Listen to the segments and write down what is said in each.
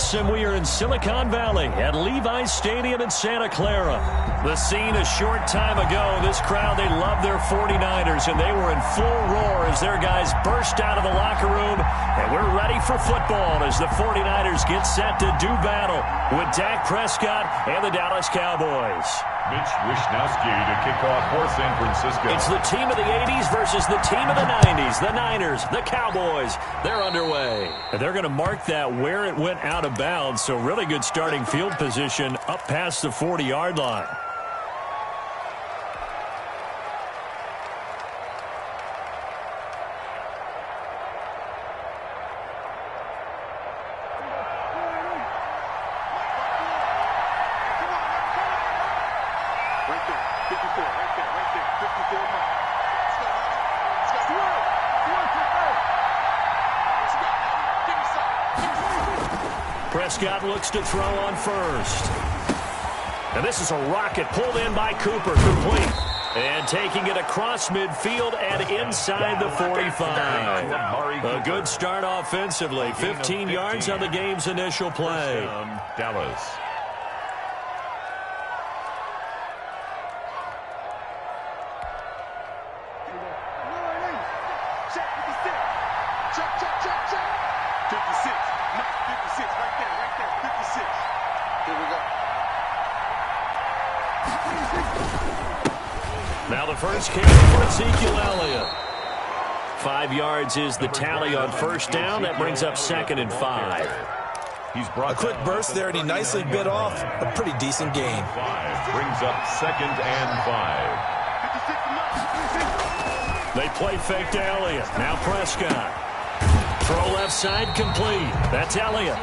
Sports, and we are in Silicon Valley at Levi's Stadium in Santa Clara. The scene a short time ago, this crowd, they love their 49ers, and they were in full roar as their guys burst out of the locker room, and we're ready for football as the 49ers get set to do battle with Dak Prescott and the Dallas Cowboys. Mitch Wishnowski to kick off for San Francisco. It's the team of the 80s versus the team of the 90s. The Niners, the Cowboys, they're underway. And they're going to mark that where it went out of bounds, so really good starting field position up past the 40-yard line. Prescott looks to throw on first. And this is a rocket pulled in by Cooper, complete. And taking it across midfield and inside the 45. A good start offensively. 15 yards on the game's initial play. Dallas. Now the first carry for Ezekiel Elliott. 5 yards is the tally on first down. That brings up 2nd and 5. A quick burst there, and he nicely bit off a pretty decent gain. Brings up 2nd and 5. They play fake to Elliott. Now Prescott. Throw left side complete. That's Elliott.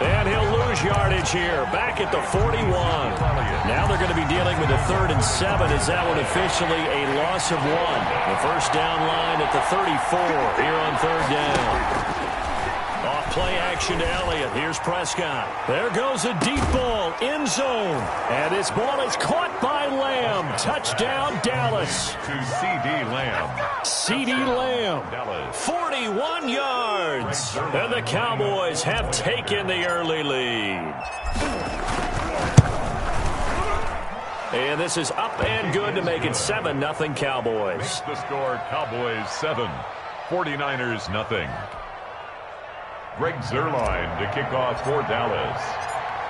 And he'll lose yardage here, back at the 41. Now they're going to be dealing with a 3rd and 7 as that one officially a loss of 1. The first down line at the 34 here on 3rd down. Off play action to Elliott. Here's Prescott. There goes a deep ball, end zone. And this ball is caught by Lamb. Touchdown, Dallas. To C.D. Lamb. C.D. Lamb. Dallas. 41 yards. And the Cowboys have taken the early lead. And this is up and good to make it 7-0 Cowboys. Makes the score Cowboys 7, 49ers nothing. Greg Zuerlein to kick off for Dallas.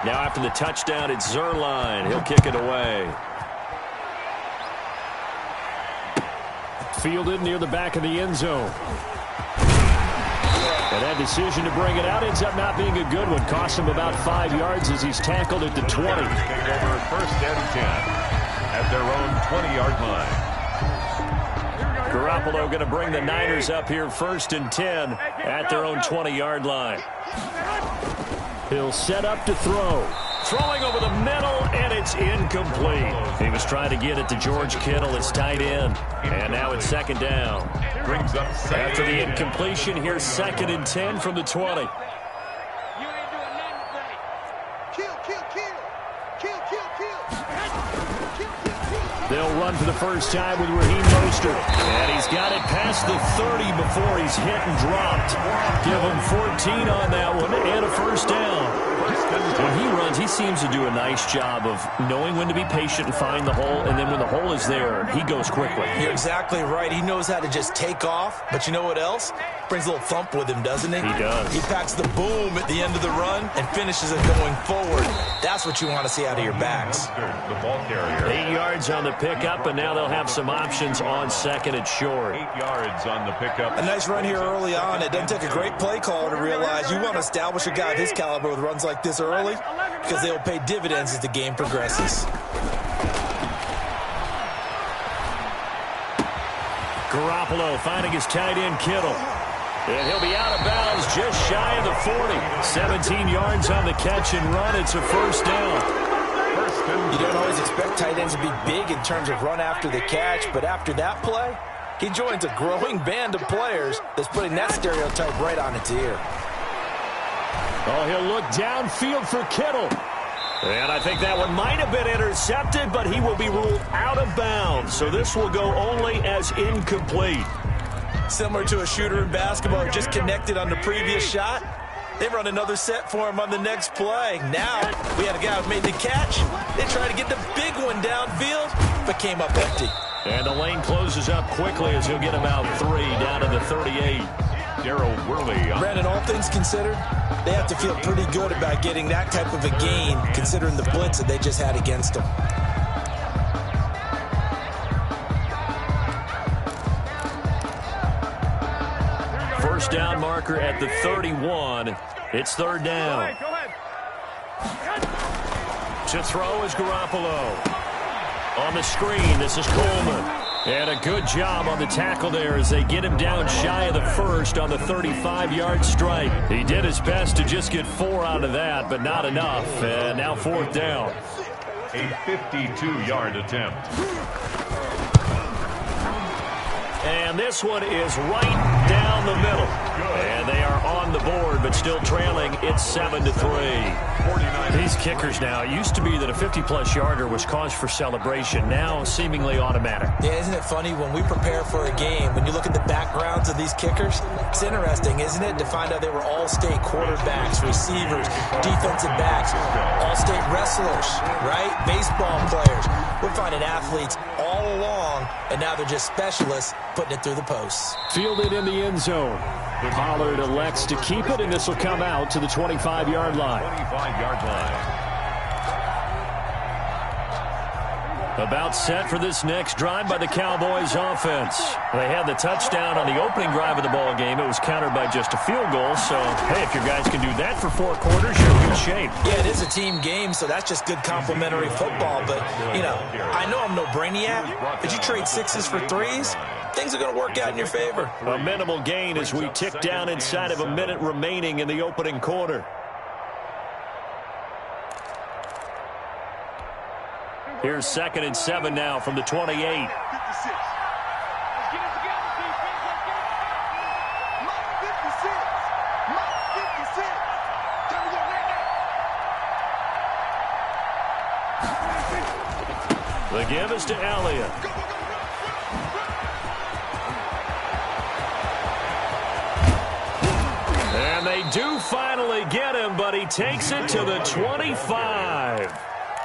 Now after the touchdown, it's Zuerlein. He'll kick it away. Fielded near the back of the end zone. And that decision to bring it out ends up not being a good one. Cost him about 5 yards as he's tackled at the 20. Take over 1st and 10 at their own 20-yard line. Garoppolo going to bring the Niners up here 1st and 10 at their own 20-yard line. He'll set up to throw. Throwing over the middle, and it's incomplete. He was trying to get it to George Kittle, his tight end. And now it's 2nd down. Brings up after the incompletion, here's 2nd and 10 from the 20. They'll run for the first time with Raheem Mostert. And he's got it past the 30 before he's hit and dropped. Give him 14 on that one and a first down. When he runs, he seems to do a nice job of knowing when to be patient and find the hole, and then when the hole is there, he goes quickly. You're exactly right. He knows how to just take off, but you know what else? Brings a little thump with him, doesn't he? He does. He packs the boom at the end of the run and finishes it going forward. That's what you want to see out of your backs. The ball carrier. 8 yards on the pickup, and now they'll have some options on 2nd and short. 8 yards on the pickup. A nice run here early on. It doesn't take a great play caller to realize you want to establish a guy of his caliber with runs like this early, because they'll pay dividends as the game progresses. Garoppolo finding his tight end Kittle. And he'll be out of bounds just shy of the 40. 17 yards on the catch and run. It's a first down. You don't always expect tight ends to be big in terms of run after the catch, but after that play, he joins a growing band of players that's putting that stereotype right on its ear. Oh, he'll look downfield for Kittle. And I think that one might have been intercepted, but he will be ruled out of bounds. So this will go only as incomplete. Similar to a shooter in basketball who just connected on the previous shot, They run another set for him on the next play. Now, we had a guy who made the catch. They tried to get the big one downfield, but came up empty. And the lane closes up quickly as he'll get about 3 down to the 38. Darryl Worley. Brandon, all things considered, they have to feel pretty good about getting that type of a gain, considering the blitz that they just had against them. First down marker at the 31. It's third down. To throw is Garoppolo. On the screen, this is Coleman. And a good job on the tackle there as they get him down shy of the first on the 35-yard strike. He did his best to just get 4 out of that, but not enough. And now fourth down. A 52-yard attempt. And this one is right down the middle. And they are on the board, but still trailing. It's 7-3. These kickers now, it used to be that a 50-plus yarder was cause for celebration. Now seemingly automatic. Yeah, isn't it funny when we prepare for a game, when you look at the backgrounds of these kickers, it's interesting, isn't it, to find out they were all-state quarterbacks, receivers, defensive backs, all-state wrestlers, right? Baseball players. We're finding athletes all along, and now they're just specialists putting it through the posts. Fielded in the end zone. Pollard elects to keep it, and this will come out to the 25-yard line. 25-yard line. About set for this next drive by the Cowboys offense. They had the touchdown on the opening drive of the ball game. It was countered by just a field goal. So, hey, if your guys can do that for 4 quarters, you're in good shape. Yeah, it is a team game, so that's just good complimentary football. But, you know, I know I'm no brainiac, but you trade 6s for 3s, things are going to work out in your favor. A minimal gain as we tick down inside of a minute remaining in the opening quarter. Here's 2nd and 7 now from the 28. The give is to Elliott. And they do finally get him, but he takes it to the 25.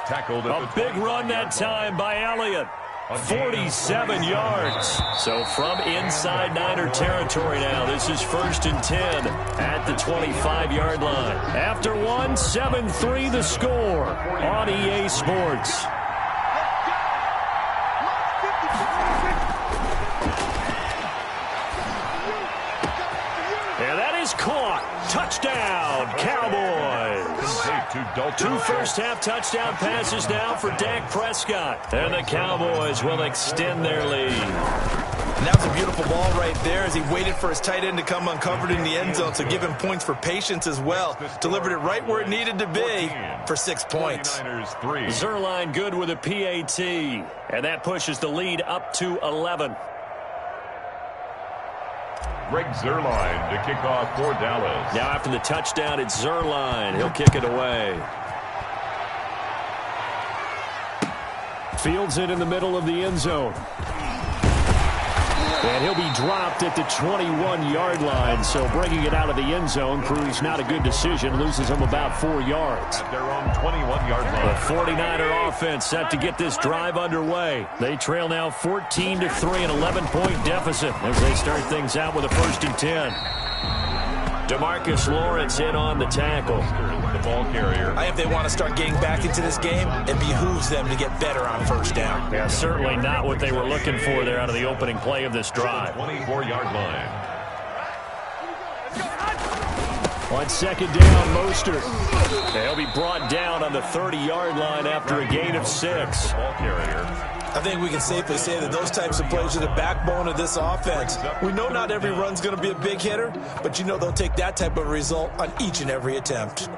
Tackled at a big run that time by Elliott. 47 yards. So from inside Niner territory now, this is 1st and 10 at the 25-yard line. After one, 7-3 the score on EA Sports. And that is caught. Touchdown, Cowboys. 2 first-half touchdown passes now for Dak Prescott. And the Cowboys will extend their lead. And that was a beautiful ball right there as he waited for his tight end to come uncovered in the end zone, so give him points for patience as well. Delivered it right where it needed to be for 6 points. Zerline good with a PAT. And that pushes the lead up to 11. Greg Zerline to kick off for Dallas. Now after the touchdown, it's Zerline. He'll kick it away. Fields it in the middle of the end zone. And he'll be dropped at the 21-yard line. So bringing it out of the end zone proves not a good decision. Loses him about 4 yards. At their own 21-yard line. The 49er offense set to get this drive underway. They trail now 14-3, an 11-point deficit as they start things out with a 1st and 10. DeMarcus Lawrence in on the tackle. The ball carrier. If they want to start getting back into this game, it behooves them to get better on 1st down. Yeah, certainly not what they were looking for there out of the opening play of this drive. 24-yard line. On 2nd down, Mostert. They'll be brought down on the 30-yard line after a gain of 6. Ball carrier. I think we can safely say that those types of plays are the backbone of this offense. We know not every run's going to be a big hitter, but you know they'll take that type of result on each and every attempt.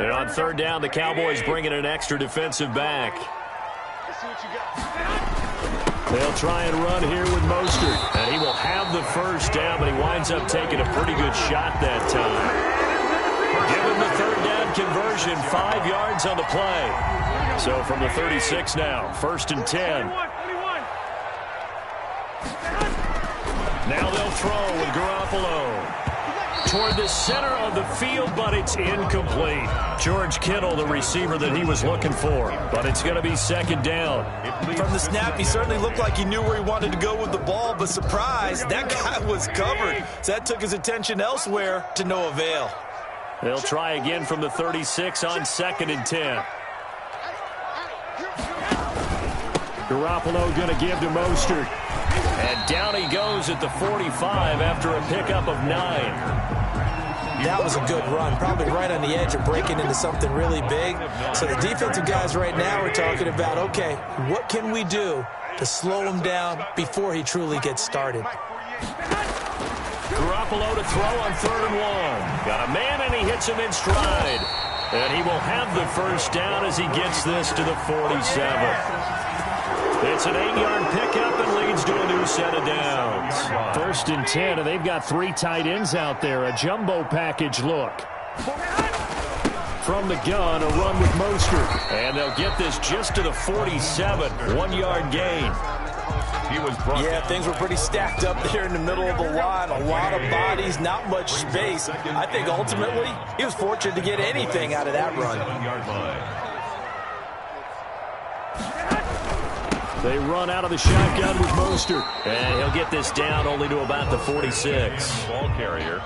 And on 3rd down, the Cowboys bring in an extra defensive back. They'll try and run here with Mostert. And he will have the 1st down, but he winds up taking a pretty good shot that time. Given the 3rd down conversion, 5 yards on the play. So from the 36 now, 1st and 10. Now they'll throw with Garoppolo. Toward the center of the field, but it's incomplete. George Kittle, the receiver that he was looking for, but it's going to be second down. From the snap, he certainly looked like he knew where he wanted to go with the ball, but surprise, that guy was covered. So that took his attention elsewhere to no avail. They'll try again from the 36 on 2nd and 10. Garoppolo going to give to Mostert. And down he goes at the 45 after a pickup of 9. That was a good run, probably right on the edge of breaking into something really big. So the defensive guys right now are talking about, okay, what can we do to slow him down before he truly gets started? Garoppolo to throw on 3rd and 1. Got a man, and he hits him in stride. And he will have the first down as he gets this to the 47. It's an 8-yard pickup and leads to a new set of downs. 1st and 10, and they've got 3 tight ends out there. A jumbo package look. From the gun, a run with Mostert. And they'll get this just to the 47. 1-yard gain. Yeah, things were pretty stacked up there in the middle of the line. A lot of bodies, not much space. I think ultimately he was fortunate to get anything out of that run. They run out of the shotgun with Mostert. And he'll get this down only to about the 46. Ball carrier.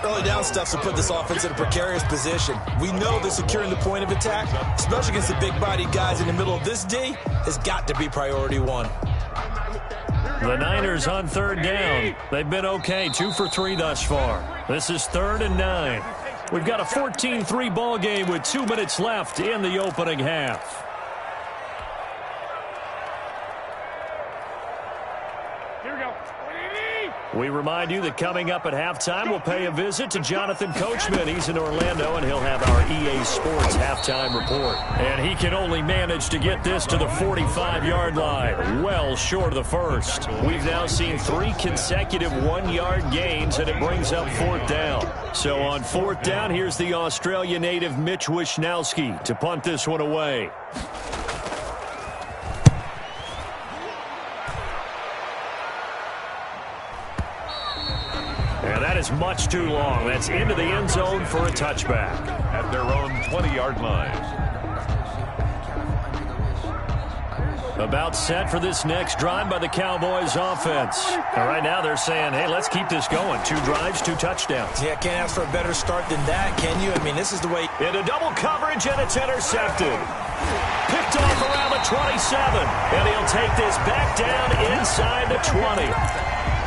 Early down stuff to put this offense in a precarious position. We know that securing the point of attack, especially against the big-bodied guys in the middle of this D, has got to be priority 1. The Niners on 3rd down. They've been okay, 2 for 3 thus far. This is 3rd and 9. We've got a 14-3 ball game with 2 minutes left in the opening half. We remind you that coming up at halftime, we'll pay a visit to Jonathan Coachman. He's in Orlando, and he'll have our EA Sports halftime report. And he can only manage to get this to the 45-yard line, well short of the first. We've now seen 3 consecutive 1-yard gains, and it brings up 4th down. So on 4th down, here's the Australia native Mitch Wishnowski to punt this one away. And that is much too long. That's into the end zone for a touchback. At their own 20-yard line. About set for this next drive by the Cowboys offense. And right now they're saying, hey, let's keep this going. 2 drives, 2 touchdowns. Yeah, can't ask for a better start than that, can you? I mean, this is the way. Into double coverage, and it's intercepted. Picked off around the 27. And he'll take this back down inside the 20.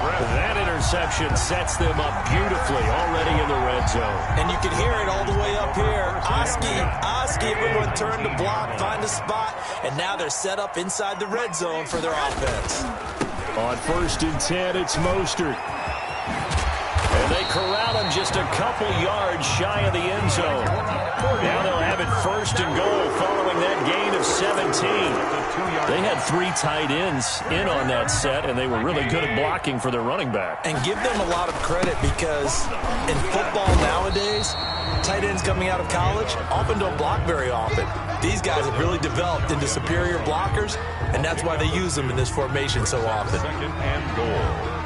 That interception sets them up beautifully already in the red zone. And you can hear it all the way up here. Oski, everyone turn to block, find a spot, and now they're set up inside the red zone for their offense. On 1st and 10, it's Mostert. And they corral him just a couple yards shy of the end zone. Now they'll have it 1st and goal following that gain of 17. They had 3 tight ends in on that set, and they were really good at blocking for their running back. And give them a lot of credit because in football nowadays, tight ends coming out of college often don't block very often. These guys have really developed into superior blockers, and that's why they use them in this formation so often. 2nd and goal.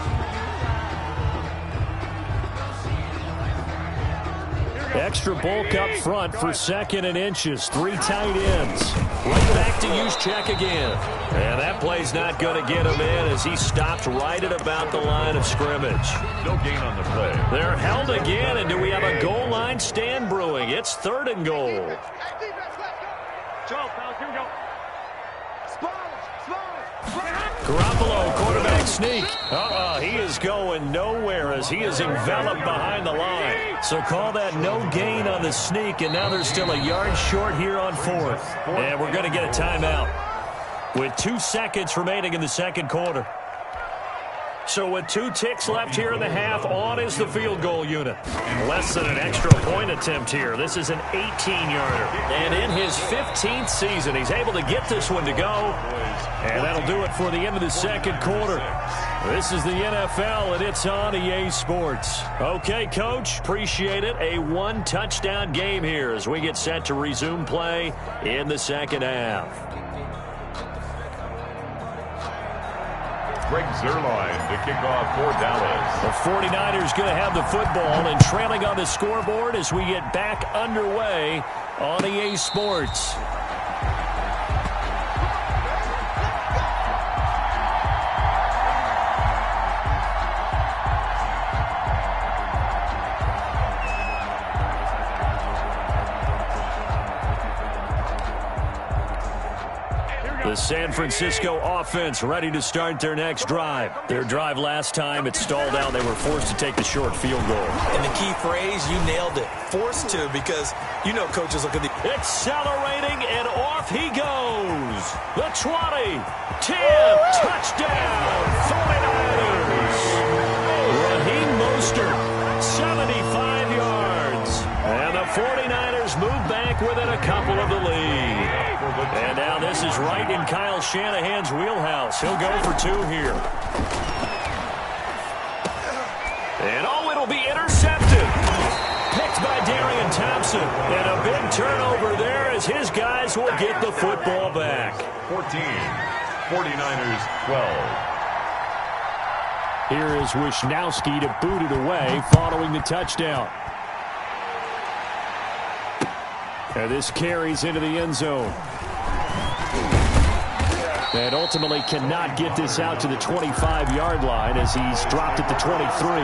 Extra bulk up front for 2nd and inches. 3 tight ends. Right back to Juszczyk again. And that play's not going to get him in as he stopped right at about the line of scrimmage. No gain on the play. They're held again, and do we have a goal line stand brewing? It's 3rd and goal. Garoppolo, quarterback sneak. He is going nowhere as he is enveloped behind the line. So call that no gain on the sneak, and now they're still a yard short here on 4th. And we're going to get a timeout with 2 seconds remaining in the 2nd quarter. So with 2 ticks left here in the half, on is the field goal unit. Less than an extra point attempt here. This is an 18-yarder. And in his 15th season, he's able to get this one to go. And that'll do it for the end of the 2nd quarter. This is the NFL, and it's on EA Sports. Okay, Coach, appreciate it. A 1-touchdown game here as we get set to resume play in the 2nd half. Greg Zerline to kick off for Dallas. The 49ers going to have the football and trailing on the scoreboard as we get back underway on EA Sports. The San Francisco offense ready to start their next drive. Their drive last time, it stalled out. They were forced to take the short field goal. And the key phrase, you nailed it. Forced to, because you know coaches look at the... Accelerating, and off he goes. The 20, 10, touchdown, 49ers. Raheem Mostert, 75 yards. And the 49ers move back within a couple of the lead. And now this is right in Kyle Shanahan's wheelhouse. He'll go for 2 here. And oh, it'll be intercepted. Picked by Darian Thompson. And a big turnover there as his guys will get the football back. 14, 49ers 12. Here is Wisnowski to boot it away following the touchdown. And this carries into the end zone. And ultimately cannot get this out to the 25-yard line as he's dropped at the 23.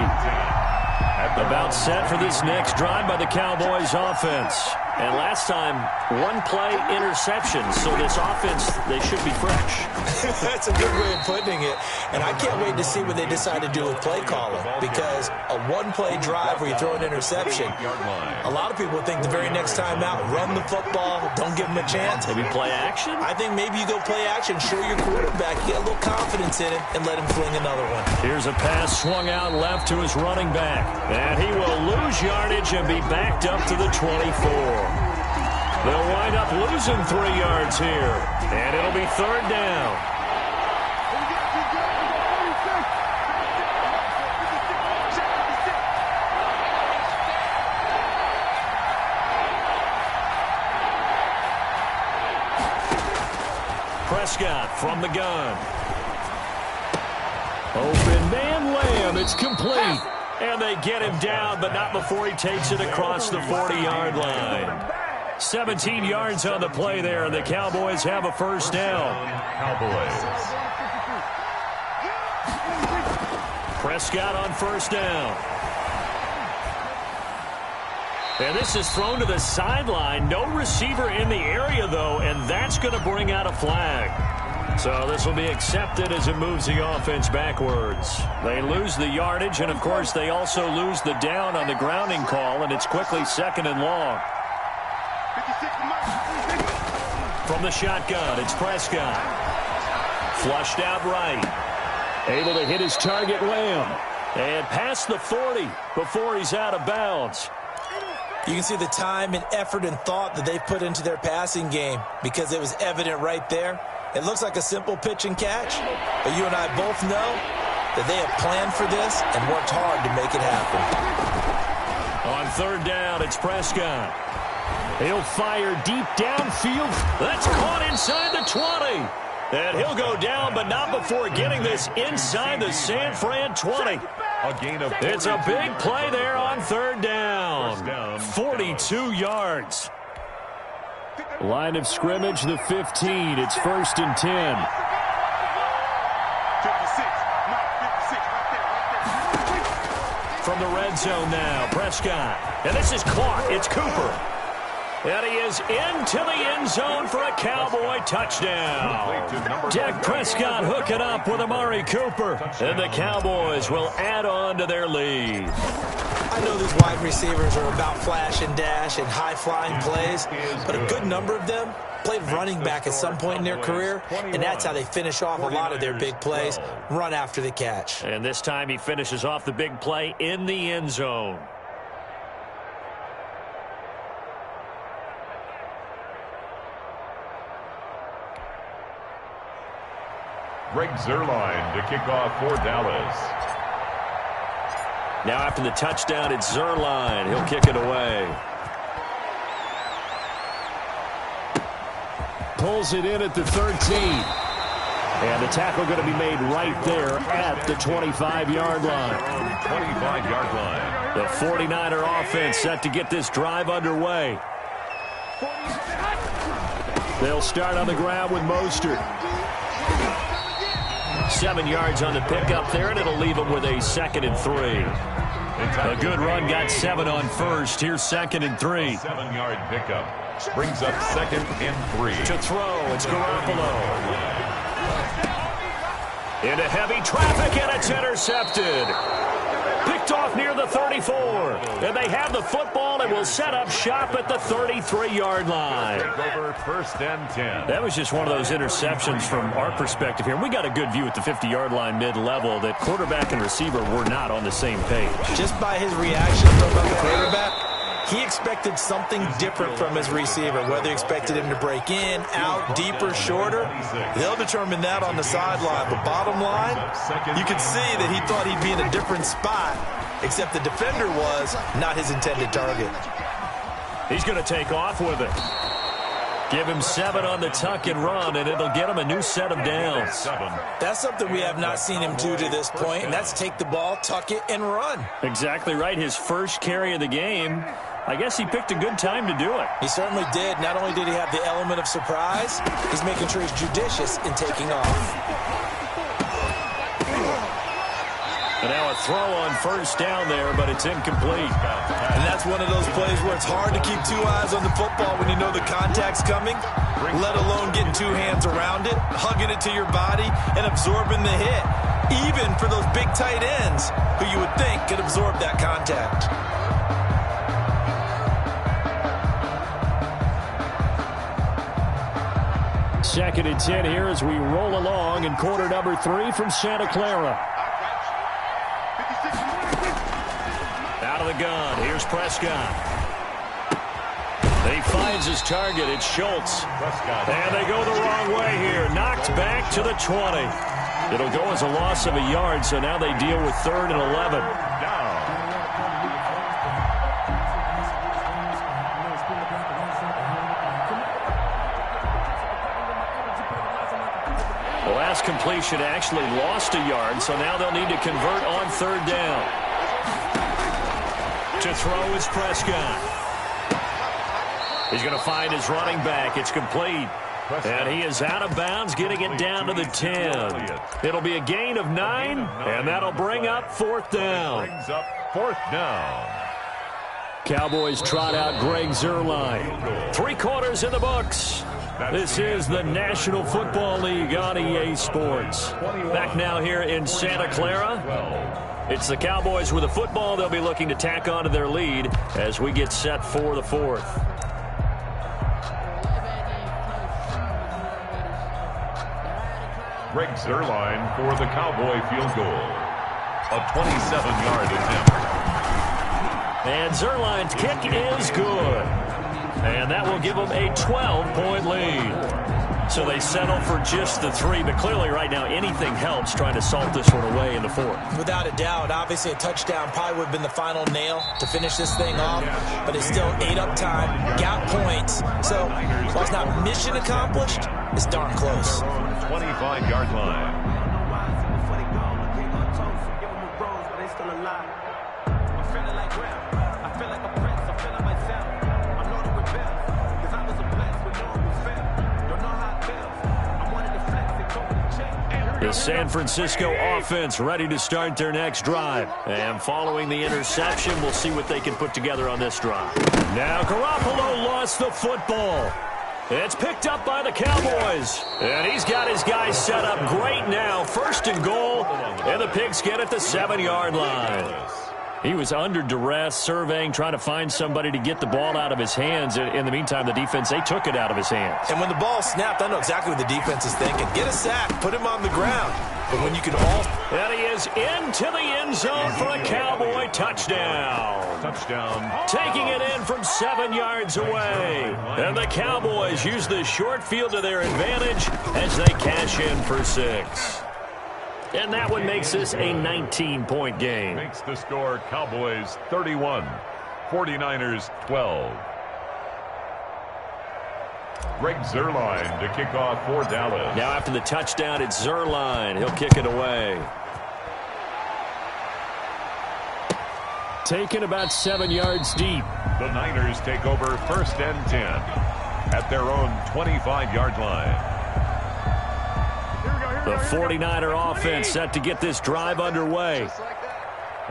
About set for this next drive by the Cowboys offense. And last time, 1-play interception. So this offense, they should be fresh. That's a good way of putting it. And I can't wait to see what they decide to do with play calling. Because a 1-play drive where you throw an interception, a lot of people think the very next time out, run the football, don't give them a chance. Maybe play action? I think maybe you go play action, show your quarterback, get a little confidence in him, and let him fling another one. Here's a pass swung out left to his running back. And he will lose yardage and be backed up to the 24. They'll wind up losing 3 yards here. And it'll be 3rd down. Prescott from the gun. Open man Lamb. It's complete. And they get him down, but not before he takes it across the 40-yard line. 17 yards on the play there, and the Cowboys have a 1st down. Cowboys. Prescott on 1st down. And this is thrown to the sideline. No receiver in the area, though, and that's going to bring out a flag. So this will be accepted as it moves the offense backwards. They lose the yardage, and, of course, they also lose the down on the grounding call, and it's quickly 2nd and long. From the shotgun, it's Prescott. Flushed out right. Able to hit his target, Lamb. And past the 40 before he's out of bounds. You can see the time and effort and thought that they put into their passing game because it was evident right there. It looks like a simple pitch and catch, but you and I both know that they have planned for this and worked hard to make it happen. On 3rd down, it's Prescott. He'll fire deep downfield. That's caught inside the 20. And he'll go down, but not before getting this inside the San Fran 20. It's a big play there on 3rd down. 42 yards. Line of scrimmage, the 15. It's 1st and 10. From the red zone now, Prescott. And this is caught. It's Cooper. And he is into the end zone for a Cowboy touchdown. Dak Prescott hooking up with Amari Cooper. And the Cowboys will add on to their lead. I know these wide receivers are about flash and dash and high-flying plays, but a good number of them played running back at some point in their career, and that's how they finish off a lot of their big plays, run after the catch. And this time he finishes off the big play in the end zone. Greg Zerline to kick off for Dallas. Now after the touchdown, it's Zerline. He'll kick it away. Pulls it in at the 13. And the tackle going to be made right there at the 25-yard line. 25-yard line. The 49er offense set to get this drive underway. They'll start on the ground with Mostert. 7 yards on the pickup there, and it'll leave them with a 2nd and 3. A good run got 7 on first. Here's 2nd and 3. 7-yard pickup brings up 2nd and 3. To throw, it's Garoppolo. Into heavy traffic, and it's intercepted. Picked off near the 34. And they have the football and will set up shop at the 33-yard line. Over 1st and 10. That was just one of those interceptions from our perspective here. We got a good view at the 50-yard line mid-level that quarterback and receiver were not on the same page. Just by his reaction from the quarterback, he expected something different from his receiver. Whether he expected him to break in, out, deeper, shorter, they'll determine that on the sideline. But bottom line, you could see that he thought he'd be in a different spot, except the defender was not his intended target. He's going to take off with it. Give him 7 on the tuck and run, and it'll get him a new set of downs. That's something we have not seen him do to this point, and that's take the ball, tuck it, and run. Exactly right. His first carry of the game. I guess he picked a good time to do it. He certainly did. Not only did he have the element of surprise, he's making sure he's judicious in taking off. And now a throw on 1st down there, but it's incomplete. And that's one of those plays where it's hard to keep 2 eyes on the football when you know the contact's coming, let alone getting 2 hands around it, hugging it to your body, and absorbing the hit, even for those big tight ends who you would think could absorb that contact. Second and 10 here as we roll along in quarter number 3 from Santa Clara. Out of the gun. Here's Prescott. He finds his target. It's Schultz. And they go the wrong way here. Knocked back to the 20. It'll go as a loss of a yard, so now they deal with 3rd and 11. The last completion actually lost a yard, so now they'll need to convert on 3rd down. To throw is Prescott. He's going to find his running back. It's complete. And he is out of bounds, getting it down to the 10. It'll be a gain of 9, and that'll bring up 4th down. Brings up 4th down. Cowboys trot out Greg Zuerlein. 3 quarters in the books. This is the National Football League on EA Sports. Back now here in Santa Clara. It's the Cowboys with the football. They'll be looking to tack on to their lead as we get set for the 4th. Greg Zuerlein for the Cowboy field goal. A 27-yard attempt. And Zuerlein's kick is good. And that will give them a 12-point lead. So they settle for just the 3, but clearly right now anything helps trying to salt this one away in the 4th. Without a doubt, obviously a touchdown probably would have been the final nail to finish this thing off, but it's still ate up time, got points. So while it's not mission accomplished, it's darn close. 25-yard line. The San Francisco offense ready to start their next drive. And following the interception, we'll see what they can put together on this drive. Now Garoppolo lost the football. It's picked up by the Cowboys. And he's got his guys set up great now. 1st and goal. And the Pigskin at the 7-yard line. He was under duress, surveying, trying to find somebody to get the ball out of his hands. In the meantime, the defense, they took it out of his hands. And when the ball snapped, I know exactly what the defense is thinking. Get a sack, put him on the ground. But when you can all... And he is into the end zone for a Cowboy touchdown. Touchdown. Taking it in from 7 yards away. And the Cowboys use the short field to their advantage as they cash in for 6. And that one makes this a 19-point game. Makes the score Cowboys 31, 49ers 12. Greg Zuerlein to kick off for Dallas. Now after the touchdown, it's Zuerlein. He'll kick it away. Taken about 7 yards deep. The Niners take over 1st and 10 at their own 25-yard line. The 49er offense set to get this drive underway.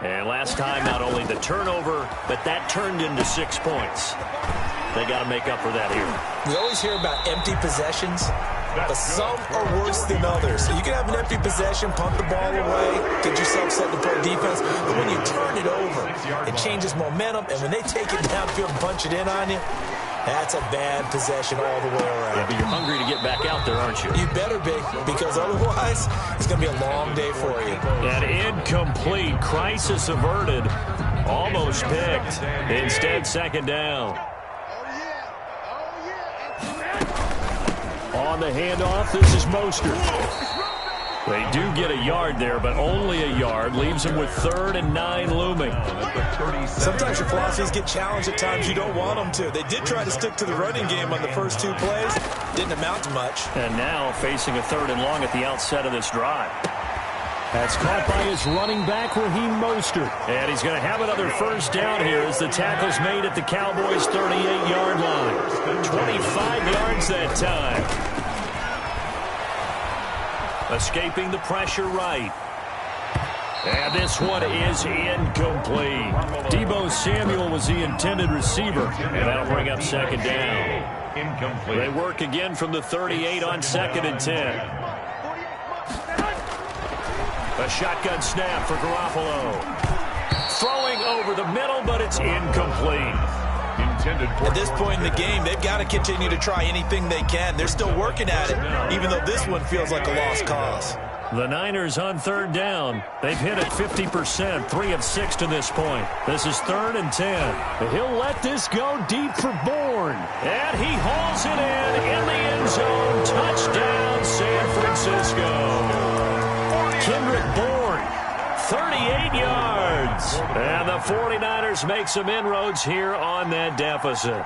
And last time, not only the turnover, but that turned into 6 points. They got to make up for that here. We always hear about empty possessions, but some are worse than others. So you can have an empty possession, punt the ball away, get yourself set to play defense. But when you turn it over, it changes momentum. And when they take it downfield and punch it in on you, that's a bad possession all the way around. Yeah, but you're hungry to get back out there, aren't you? You better be, because otherwise it's going to be a long day for you. An incomplete, crisis averted, almost picked. Instead, 2nd down. On the handoff, this is Mostert. They do get a yard there, but only a yard. Leaves them with 3rd and 9 looming. Sometimes your philosophies get challenged at times you don't want them to. They did try to stick to the running game on the first 2 plays. Didn't amount to much. And now facing a 3rd and long at the outset of this drive. That's caught by his running back, Raheem Mostert. And he's going to have another 1st down here as the tackle's made at the Cowboys' 38-yard line. 25 yards that time. Escaping the pressure right. And this one is incomplete. Deebo Samuel was the intended receiver. And that'll bring up 2nd down. Incomplete. They work again from the 38 on 2nd and 10. A shotgun snap for Garoppolo. Throwing over the middle, but it's incomplete. At this point in the game, they've got to continue to try anything they can. They're still working at it, even though this one feels like a lost cause. The Niners on 3rd down. They've hit it 50%, 3 of 6 to this point. This is 3rd and 10. He'll let this go deep for Bourne. And he hauls it in the end zone. Touchdown, San Francisco. Kendrick Bourne, 38 yards. And the 49ers make some inroads here on that deficit.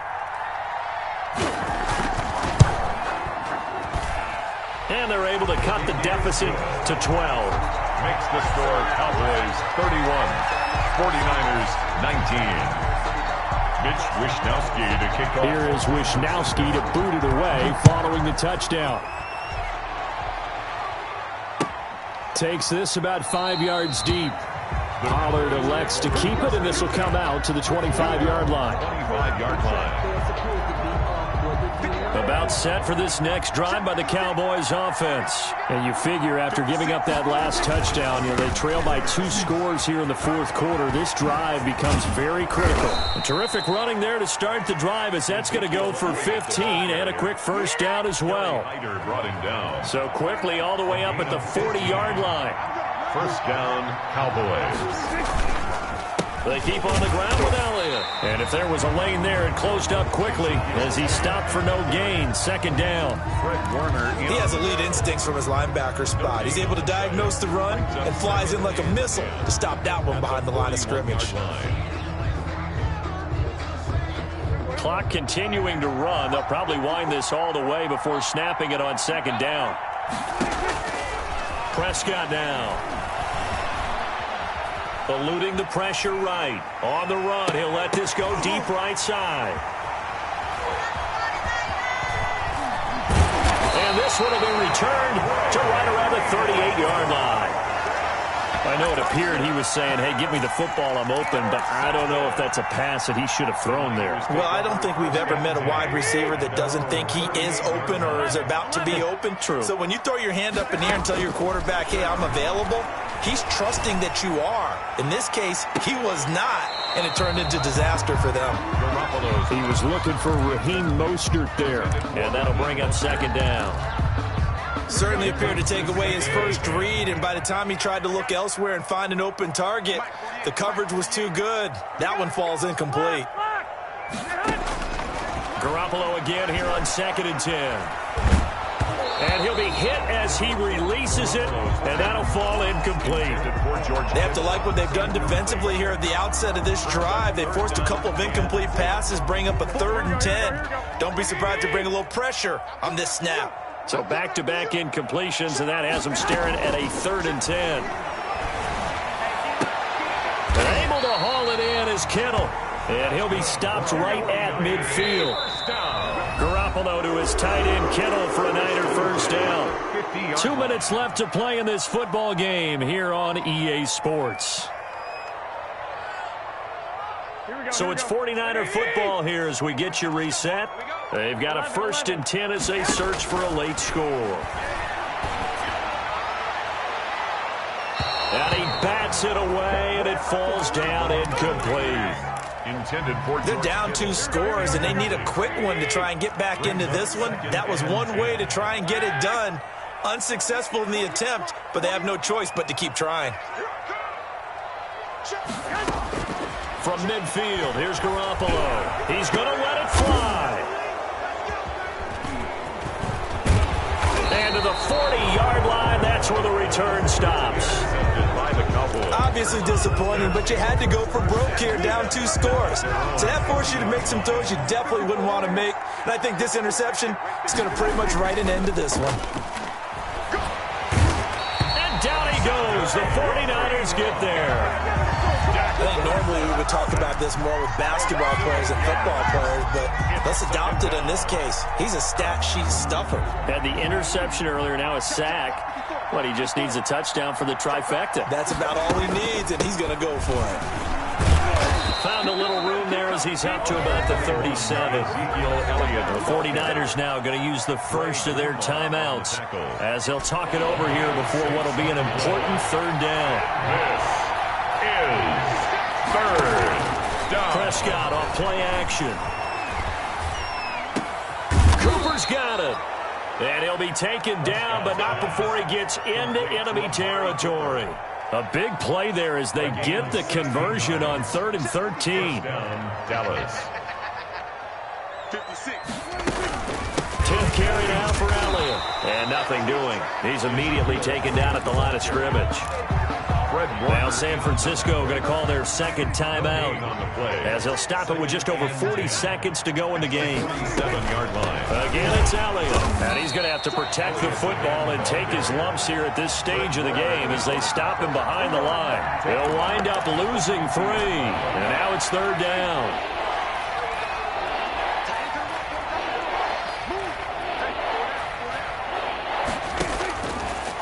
And they're able to cut the deficit to 12. Makes the score Cowboys 31, 49ers 19. Mitch Wishnowsky to kick off. Here is Wishnowsky to boot it away following the touchdown. Takes this about 5 yards deep. Pollard elects to keep it, and this will come out to the 25-yard line. 25-yard line. About set for this next drive by the Cowboys offense. And you figure after giving up that last touchdown, they trail by 2 scores here in the 4th quarter. This drive becomes very critical. A terrific running there to start the drive as that's going to go for 15 and a quick 1st down as well. Brought him down. So quickly all the way up at the 40-yard line. 1st down, Cowboys. They keep on the ground with Elliott. And if there was a lane there, it closed up quickly as he stopped for no gain. 2nd down. Fred Warner. He has elite instincts from his linebacker spot. He's able to diagnose the run and flies in like a missile to stop that one behind the line of scrimmage. Clock continuing to run. They'll probably wind this all the way before snapping it on 2nd down. Prescott now. Eluding the pressure right. On the run, he'll let this go deep right side. And this one will be returned to right around the 38-yard line. I know it appeared he was saying, hey, give me the football, I'm open, but I don't know if that's a pass that he should have thrown there. Well, I don't think we've ever met a wide receiver that doesn't think he is open or is about to be open. True. So when you throw your hand up in the air and tell your quarterback, hey, I'm available, he's trusting that you are. In this case, he was not, and it turned into disaster for them. He was looking for Raheem Mostert there, and that'll bring up 2nd down. Certainly appeared to take away his first read, and by the time he tried to look elsewhere and find an open target, the coverage was too good. That one falls incomplete. Garoppolo again here on 2nd and 10. And he'll be hit as he releases it, and that'll fall incomplete. They have to like what they've done defensively here at the outset of this drive. They forced a couple of incomplete passes, bring up a 3rd and 10. Don't be surprised to bring a little pressure on this snap. So back-to-back incompletions, and that has them staring at a 3rd and 10. And able to haul it in is Kittle. And he'll be stopped right at midfield. Garoppolo to his tight end Kittle for a Niner first down. 2 minutes left to play in this football game here on EA Sports. So it's 49er football here as we get you reset. They've got a 1st and 10 as they search for a late score. And he bats it away, and it falls down incomplete. They're down 2 scores, and they need a quick one to try and get back into this one. That was one way to try and get it done. Unsuccessful in the attempt, but they have no choice but to keep trying. From midfield, here's Garoppolo. He's going to let it fly. And to the 40-yard line, that's where the return stops. Obviously disappointing, but you had to go for broke here, down 2 scores. So that forced you to make some throws you definitely wouldn't want to make. And I think this interception is going to pretty much write an end to this one. And down he goes. The 49ers get there. I think normally we would talk about this more with basketball players and football players, but let's adopt it in this case. He's a stat sheet stuffer. Had the interception earlier, now a sack. But he just needs a touchdown for the trifecta. That's about all he needs, and he's going to go for it. Found a little room there as he's up to about the 37. The 49ers now going to use the first of their timeouts as they'll talk it over here before what will be an important 3rd down. This is 3rd down. Prescott off play action. Cooper's got it. And he'll be taken down, but not before he gets into enemy territory. A big play there as they get the conversion on 3rd and 13. Dallas. 10th carry now for Elliott. And nothing doing. He's immediately taken down at the line of scrimmage. Now San Francisco going to call their 2nd timeout as they'll stop it with just over 40 seconds to go in the game. 7-yard line. Again, it's Elliott. And he's going to have to protect the football and take his lumps here at this stage of the game as they stop him behind the line. He'll wind up losing 3. And now it's 3rd down.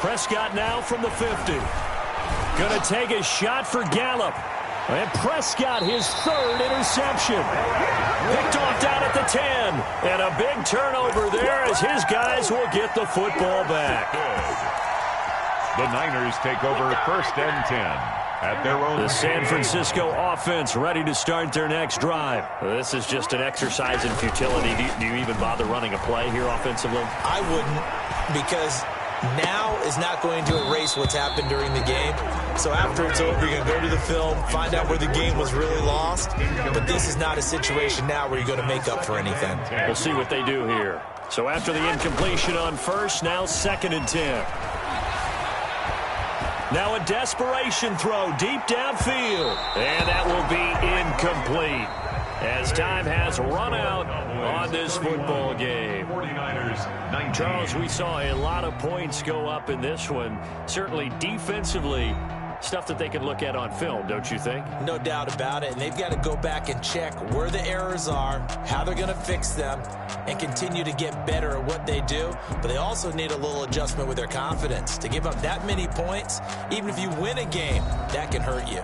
Prescott now from the 50. Going to take a shot for Gallup. And Prescott, his 3rd interception. Picked off down at the 10. And a big turnover there as his guys will get the football back. The Niners take over 1st and 10 at their own. The San Francisco offense ready to start their next drive. This is just an exercise in futility. Do you even bother running a play here offensively? I wouldn't, because now is not going to erase what's happened during the game. So after it's over, you're going to go to the film, find out where the game was really lost. But this is not a situation now where you're going to make up for anything. We'll see what they do here. So after the incompletion on 1st, now 2nd and 10. Now a desperation throw deep downfield. And that will be incomplete as time has run out on this football game. 49ers, Charles, we saw a lot of points go up in this one. Certainly defensively, stuff that they can look at on film, don't you think? No doubt about it. And they've got to go back and check where the errors are, how they're going to fix them, and continue to get better at what they do. But they also need a little adjustment with their confidence. To give up that many points, even if you win a game, that can hurt you.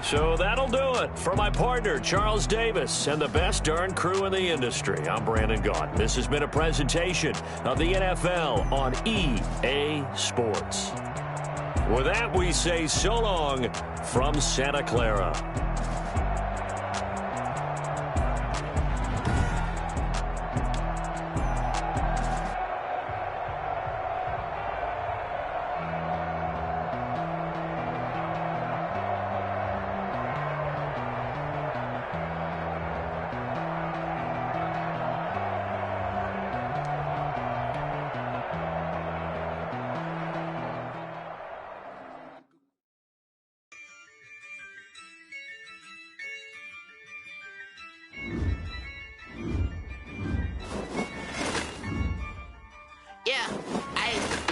So that'll do it for my partner, Charles Davis, and the best darn crew in the industry. I'm Brandon Gaunt. This has been a presentation of the NFL on EA Sports. With that, we say so long from Santa Clara. Yeah,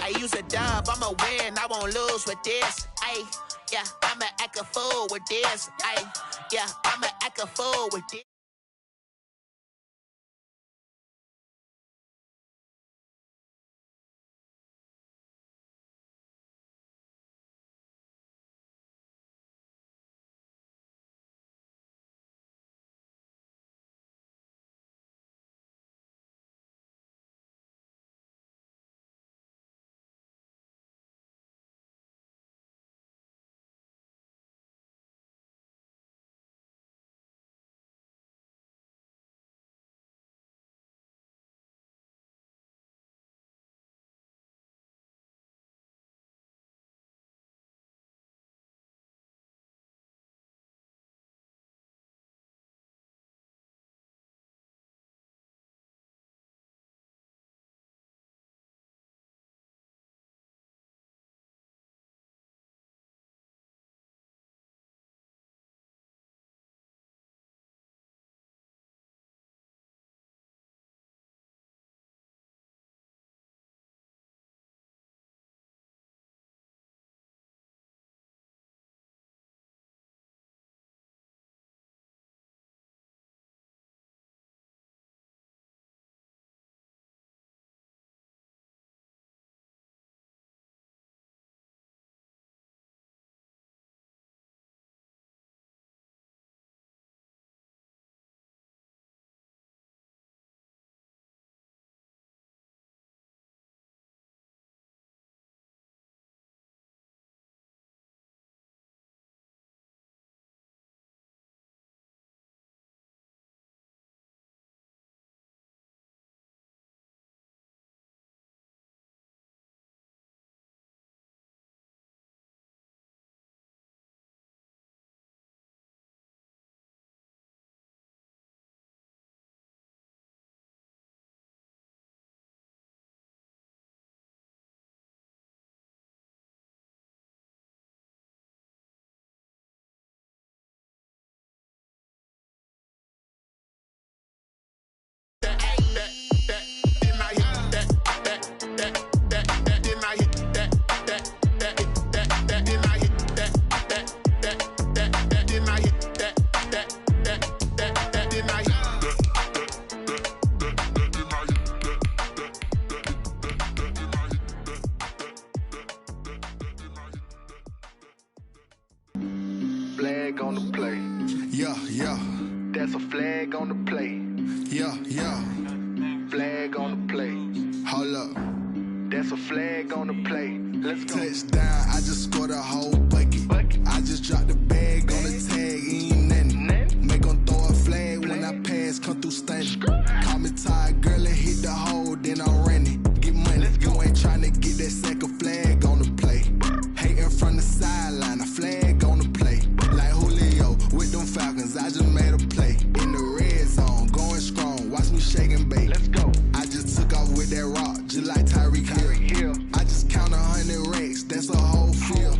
I use a dub, I'ma win, I won't lose with this. Yeah, I'ma act a fool with this. Yeah, I'ma act a fool with this. Flag on the play. Yeah, yeah. That's a flag on the play. Yeah, yeah. Flag on the play. Hold up. That's a flag on the play. Let's go. Touchdown, I just scored a whole bucket. I just dropped the bag on the tag, ain't nothing. Make 'em throw a flag when I pass, come through stunning. Call me tired, girl, and hit the hole, then I'm running. Get money, you ain't tryna get that second flag on the play. Hating from the sideline, a flag on the play. Like Julio with them Falcons, I just made a play. In the red zone, going strong, watch me shake and bake. Let's go. I just took off with that rock, just like Tyreek Hill. I just count 100 racks, that's a whole field.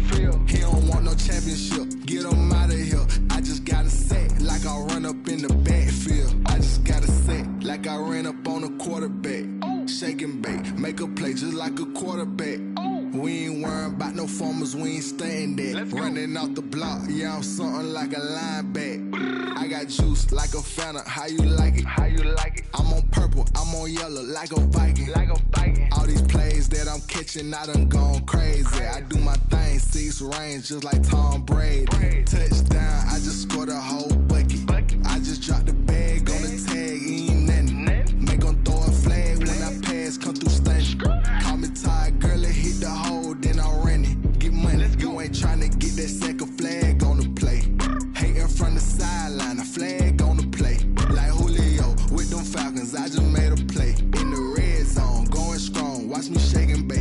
He don't want no championship, get him out of here. I just got a set, like I run up in the backfield. I just got a set, like I ran up on a quarterback. Shake and bake, make a play just like a quarterback. We ain't worrying about no formers, we ain't staying there. Running off the block, yeah, I'm something like a linebacker. I got juice like a Fanta, how you like it? How you like it? I'm on purple, I'm on yellow, like a Viking. Like a Viking. All these plays that I'm catching, I done gone crazy. I do my thing, 6 range, just like Tom Brady. Touchdown, I just scored a whole bucket. I just dropped the bag on the tag, ain't nothing. Make 'em throw a flag when I pass, come through stunning. Call me tired, girl, and hit the hole, then I'm running. Get money,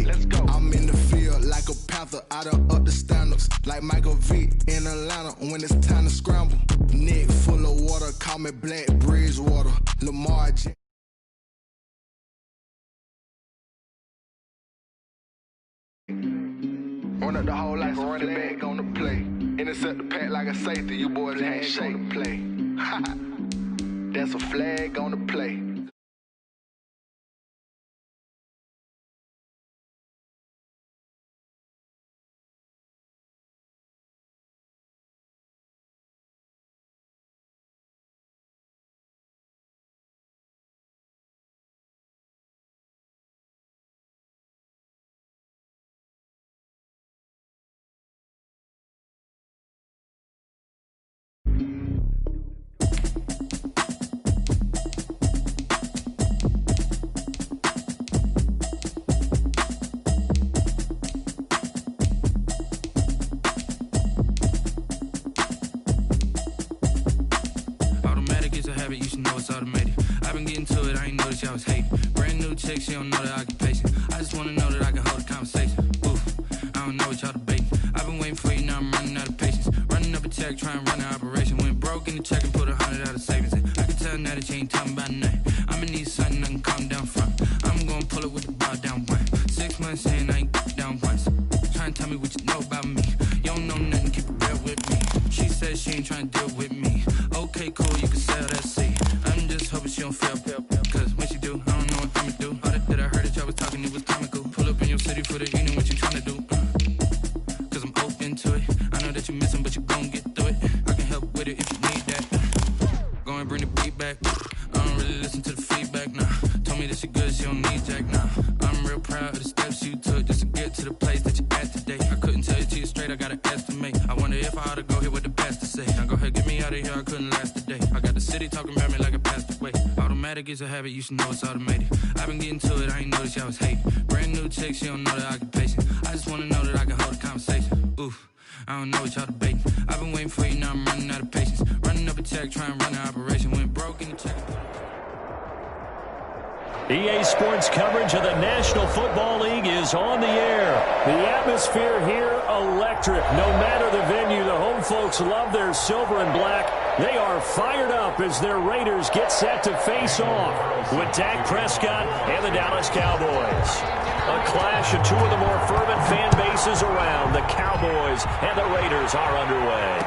Let's go. I'm in the field like a panther, I done up the standards. Like Michael Vick in Atlanta when it's time to scramble. Neck full of water, call me Black Bridgewater. Lamar Jackson. Run up the whole like a running back on the play. Intercept the pack like a safety. You boys ain't shake the play. That's a flag on the play. Habit, you should know it's automated. I've been getting to it, I ain't noticed y'all was hating. Brand new chick, she don't know the occupation. I just wanna know that I can hold a conversation. Oof, I don't know what y'all debating. I've been waiting for you, now I'm running out of patience. Running up a check, trying to run an operation. Went broke in the check and put 100 out of savings in. I can tell now that you ain't talking about nothing. I'ma need something I can calm down from. I'm gonna pull it with the bow down one. 6 months in, I ain't down once. Trying to tell me what you know about me. You don't know nothing, keep it real with me. She said she ain't trying to deal with me. Okay, cool, you can sell that seed. I'm just hoping she don't fail. Cause when she do, I don't know what I'ma do. All that I heard that y'all was talking, it was comical. Pull up in your city for the evening, what you trying to do? Cause I'm open to it. I know that you missing, but you gon' get through it. I can help with it if you need that. Go and bring the beat back. I don't really listen to the feedback, nah. Told me that she good, she don't need jack, nah. I'm real proud of the steps you took just to get to the place that you're at today. I couldn't tell you to you straight, I gotta estimate. I wonder if I ought to go here with the pastor say. Now go ahead, get me out of here, I couldn't last a day. I got the city talking about me like I passed away. Automatic is a habit, you should know it's automated. I've been getting to it, I ain't noticed y'all was hating. Brand new chick, she don't know the occupation. I just wanna know that I can hold a conversation. Oof, I don't know what y'all debating. I've been waiting for you, now I'm running out of patience. Running up a check, trying to run an operation. Went broke in the check. EA Sports coverage of the National Football League is on the air. The atmosphere here, electric. No matter the venue, the home folks love their silver and black. They are fired up as their Raiders get set to face off with Dak Prescott and the Dallas Cowboys. A clash of two of the more fervent fan bases around. The Cowboys and the Raiders are underway.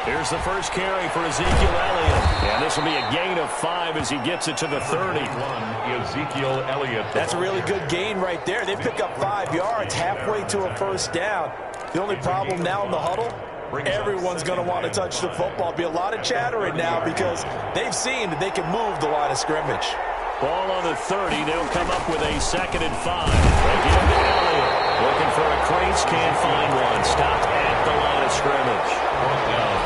Here's the first carry for Ezekiel Elliott. And this will be a gain of 5 as he gets it to the 30. Ezekiel Elliott. That's a really good gain right there. They pick up 5 yards halfway to a first down. The only problem now in the huddle, everyone's going to want to touch the football. Be a lot of chattering now because they've seen that they can move the line of scrimmage. Ball on the 30. They'll come up with a 2nd and 5. They give it to Elliott. Looking for a crease, can't find one. Stopped at the line of scrimmage.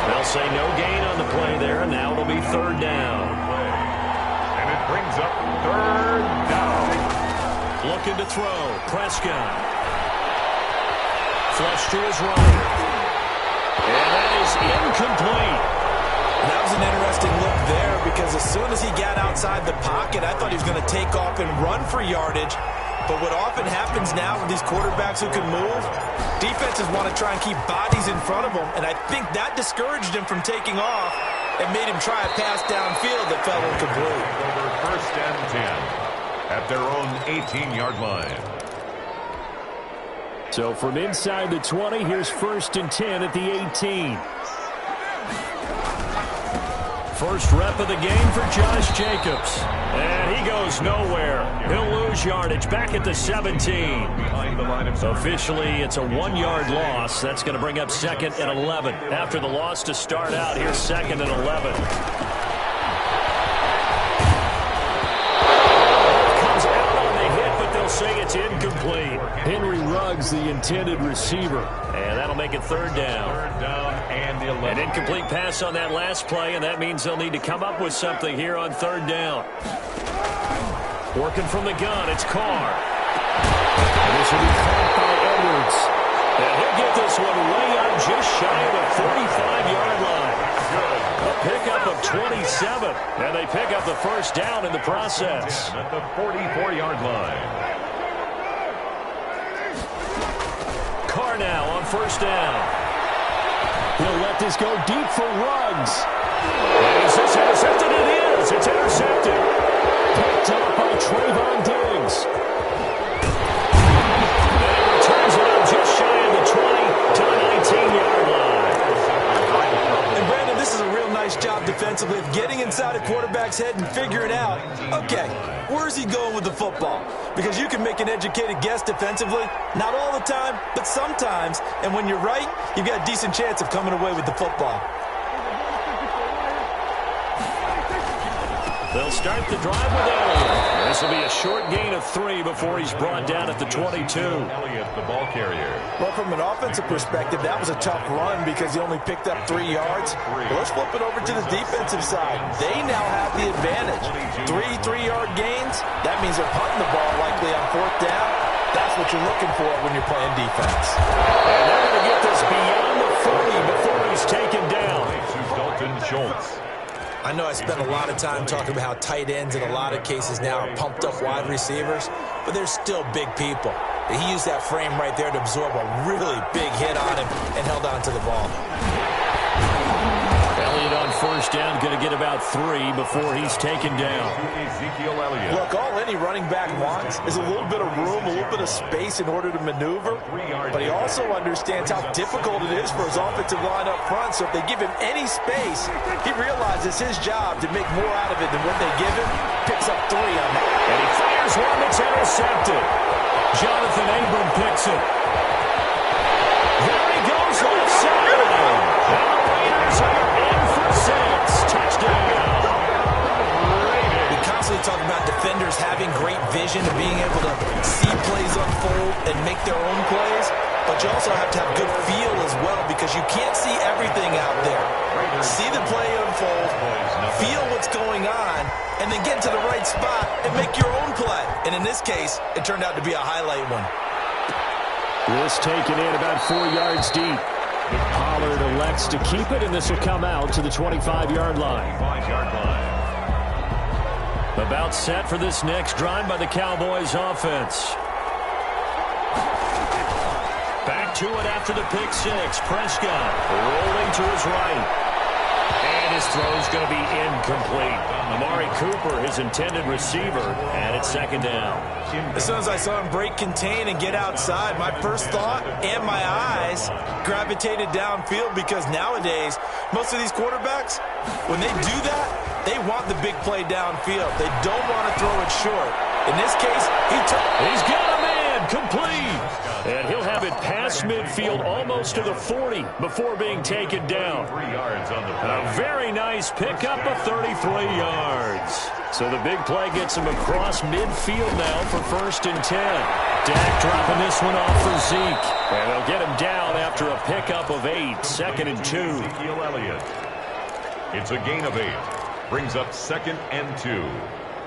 They'll say no gain on the play there, and now it'll be 3rd down. And it brings up 3rd down. Looking to throw. Prescott. Flush to his right. And that is incomplete. That was an interesting look there because as soon as he got outside the pocket, I thought he was going to take off and run for yardage. But what often happens now with these quarterbacks who can move, defenses want to try and keep bodies in front of them, and I think that discouraged him from taking off and made him try a pass downfield that fell incomplete. Over 1st and 10 at their own 18-yard line. So from inside the 20, here's 1st and 10 at the 18. First rep of the game for Josh Jacobs. And he goes nowhere. He'll lose yardage back at the 17. Officially, it's a 1-yard loss. That's going to bring up 2nd and 11. After the loss to start out, here's 2nd and 11. Comes out on the hit, but they'll say it's incomplete. incomplete. Henry Ruggs, the intended receiver. And that'll make it third down. Third down and 11. An incomplete pass on that last play, and that means they'll need to come up with something here on third down. Working from the gun, it's Carr. And this will be caught by Edwards. And he'll get this one way up just shy of the 45-yard line. A pickup of 27, and they pick up the first down in the process. At the 44-yard line. Carr now on first down. He'll let this go deep for Ruggs. And is this intercepted? It is. It's intercepted. Picked up by Trayvon Diggs. And he returns it up just shy of the 20 to the 19-yard line. And Brandon, this is a real nice job defensively of getting inside a quarterback's head and figuring out, okay, where's he going with the football? Because you can make an educated guess defensively, not all the time, but sometimes. And when you're right, you've got a decent chance of coming away with the football. They'll start the drive with Elliott. This will be a short gain of 3 before he's brought down at the 22. Elliott, the ball carrier. Well, from an offensive perspective, that was a tough run because he only picked up 3 yards. Well, let's flip it over to the defensive side. They now have the advantage. 3 3-yard gains. That means they're punting the ball likely on fourth down. That's what you're looking for when you're playing defense. And they're going to get this beyond the 40 before he's taken down. Dalton Schultz. I know I spent a lot of time talking about how tight ends in a lot of cases now are pumped up wide receivers, but they're still big people. He used that frame right there to absorb a really big hit on him and held on to the ball. Elliott on first down, going to get about 3 before he's taken down. Ezekiel Elliott. Look, all any running back wants is a little bit of room, a little bit of space in order to maneuver, but he also understands how difficult it is for his offensive line up front, so if they give him any space, he realizes his job to make more out of it than what they give him, picks up 3 on that. And he fires one that's intercepted. Jonathan Abram picks it. There he goes left side. And the Raiders are in for 6. Touchdown. We constantly talk about defenders having great vision and being able to see plays unfold and make their own plays, but you also have to have good feel as well because you can't see everything out there. See the play unfold, feel what's going on, and then get to the right spot and make your own play. And in this case, it turned out to be a highlight one. This taken in about 4 yards deep. Pollard elects to keep it, and this will come out to the 25-yard line. 5-yard line. About set for this next drive by the Cowboys offense. Back to it after the pick 6. Prescott rolling to his right. And his throw's going to be incomplete. Amari Cooper, his intended receiver, and it's second down. As soon as I saw him break contain and get outside, my first thought and my eyes gravitated downfield because nowadays, most of these quarterbacks, when they do that, they want the big play downfield. They don't want to throw it short. In this case, he's got a man, complete. And he'll have it past midfield almost to the 40 before being taken down. 3 yards on the play. A very nice pickup of 33 yards. So the big play gets him across midfield now for 1st and 10. Dak dropping this one off for Zeke. And they'll get him down after a pickup of 8. 2nd and 2. Ezekiel Elliott. It's a gain of 8. Brings up 2nd and 2.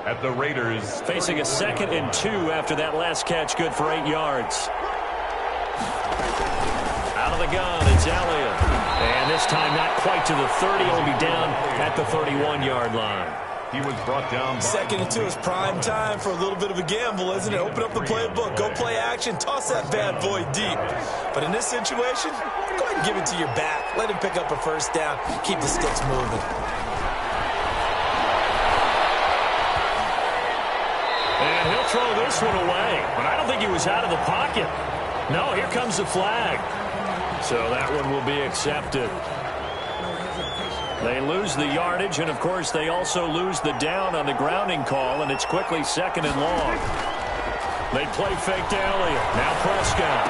At the Raiders. Facing a 2nd and 2 after that last catch, good for 8 yards. Out of the gun, it's Elliott. And this time not quite to the 30. He'll be down at the 31-yard line. He was brought down. 2nd and 2 is prime time for a little bit of a gamble, isn't it? Open up the playbook, go play action, toss that bad boy deep. But in this situation, go ahead and give it to your back. Let him pick up a first down. Keep the sticks moving. And he'll throw this one away. But I don't think he was out of the pocket. No, here comes the flag. So that one will be accepted. They lose the yardage, and, of course, they also lose the down on the grounding call, and it's quickly 2nd and long. They play fake to Elliott. Now Prescott.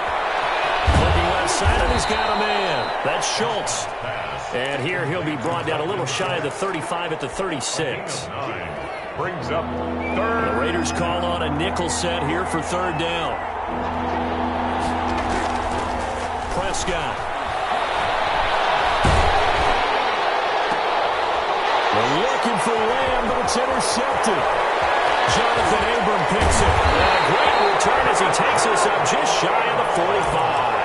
Looking left side, and he's got a man. That's Schultz. And here he'll be brought down a little shy of the 35 at the 36. Brings up 3rd. The Raiders call on a nickel set here for 3rd down. Prescott. They're looking for Lamb, but it's intercepted. Jonathan Abram picks it. And a great return as he takes us up just shy of the 45.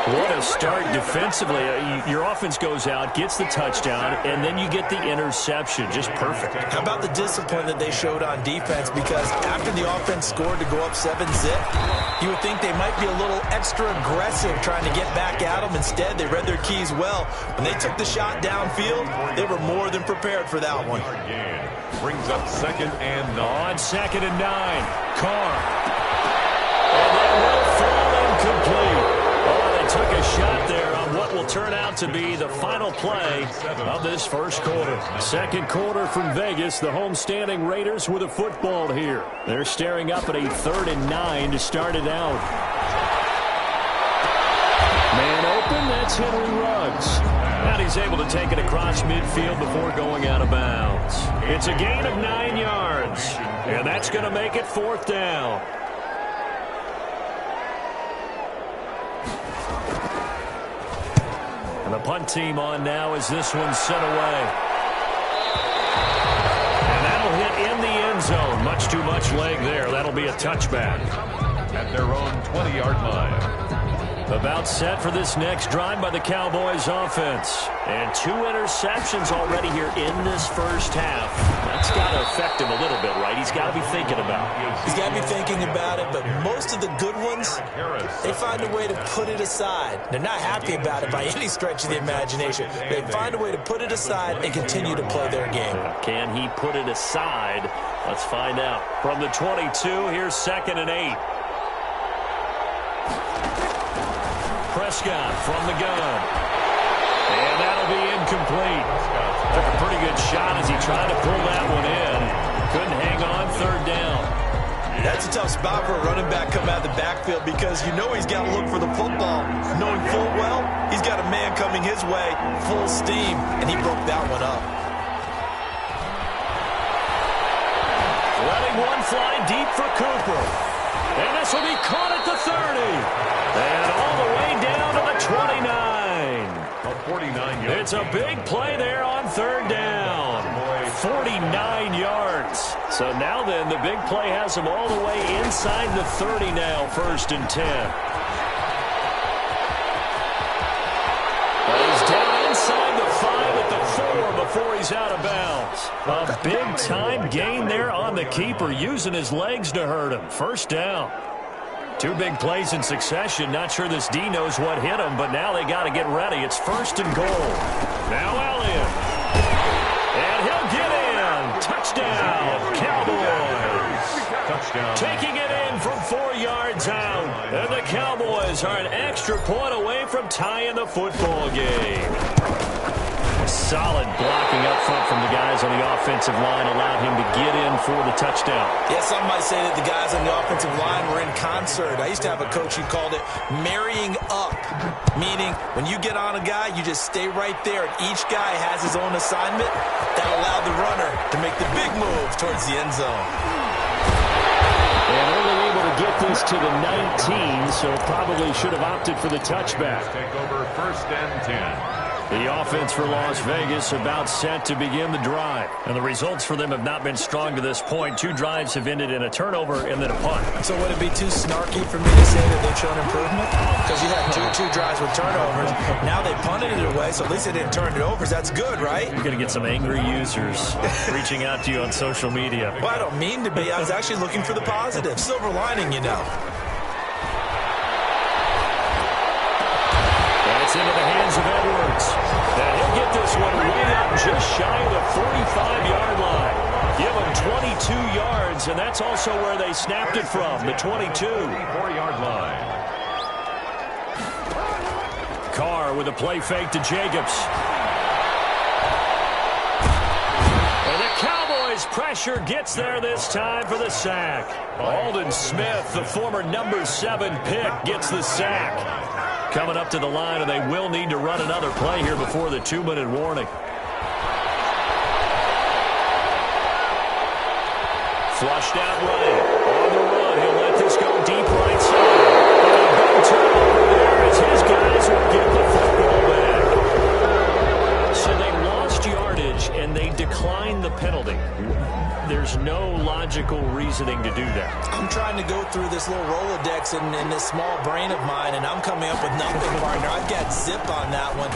What a start defensively. Your offense goes out, gets the touchdown, and then you get the interception. Just perfect. How about the discipline that they showed on defense? Because after the offense scored to go up 7-zip, you would think they might be a little extra aggressive trying to get back at them. Instead, they read their keys well. When they took the shot downfield, they were more than prepared for that one. Brings up 2nd and 9. On 2nd and 9, Carr. And that will fall incomplete. Oh, they took a shot there on what will turn out to be the final play of this first quarter. Second quarter from Vegas. The homestanding Raiders with a football here. They're staring up at a 3rd and 9 to start it out. Man open, that's Henry Ruggs. And he's able to take it across midfield before going out of bounds. It's a gain of 9 yards. And that's going to make it 4th down. And the punt team on now as this one's sent away. And that'll hit in the end zone. Much too much leg there. That'll be a touchback. At their own 20-yard line. About set for this next drive by the Cowboys offense. And 2 interceptions already here in this first half. That's got to affect him a little bit, right? He's got to be thinking about it. He's got to be thinking about it, but most of the good ones, they find a way to put it aside. They're not happy about it by any stretch of the imagination. They find a way to put it aside and continue to play their game. Can he put it aside? Let's find out. From the 22, here's 2nd and 8. Prescott from the gun. And that'll be incomplete. Took a pretty good shot as he tried to pull that one in. Couldn't hang on, 3rd down. That's a tough spot for a running back coming out of the backfield because you know he's got to look for the football. Knowing full well, he's got a man coming his way, full steam, and he broke that one up. Letting one fly deep for Cooper. And this will be caught at the 30. And all the way down to the 29. 49 yards. It's a big play there on 3rd down. 49 yards. So now then, the big play has him all the way inside the 30 now, 1st and 10. He's down inside the 5 at the 4 before he's out of bounds. A big-time gain there on the keeper, using his legs to hurt him. 1st down. 2 big plays in succession. Not sure this D knows what hit him, but now they got to get ready. It's 1st and goal. Now Elliott. And he'll get in. Touchdown, Cowboys. Touchdown. Taking it in from 4 yards out. And the Cowboys are an extra point away from tying the football game. Solid blocking up front from the guys on the offensive line allowed him to get in for the touchdown. Yeah, some might say that the guys on the offensive line were in concert. I used to have a coach who called it marrying up, meaning when you get on a guy, you just stay right there, and each guy has his own assignment. That allowed the runner to make the big move towards the end zone. And only able to get this to the 19, so probably should have opted for the touchback. Take over 1st and 10. The offense for Las Vegas about set to begin the drive. And the results for them have not been strong to this point. 2 drives have ended in a turnover and then a punt. So would it be too snarky for me to say that they've shown improvement? Because you had two drives with turnovers. Now they punted it away, so at least they didn't turn it over. That's good, right? You're going to get some angry users reaching out to you on social media. Well, I don't mean to be. I was actually looking for the positive. Silver lining, you know. It's into the hands of Edwards. And he'll get this one way up just shy of the 45-yard line. Give him 22 yards, and that's also where they snapped it from, the 22. 4-yard line. Carr with a play fake to Jacobs. And the Cowboys pressure gets there this time for the sack. Aldon Smith, the former number 7 pick, gets the sack. Coming up to the line, and they will need to run another play here before the 2-minute warning. Flushed out right. On the run, he'll let this go deep right reasoning to do that? I'm trying to go through this little Rolodex in this small brain of mine, and I'm coming up with nothing, partner. I've got zip on that one.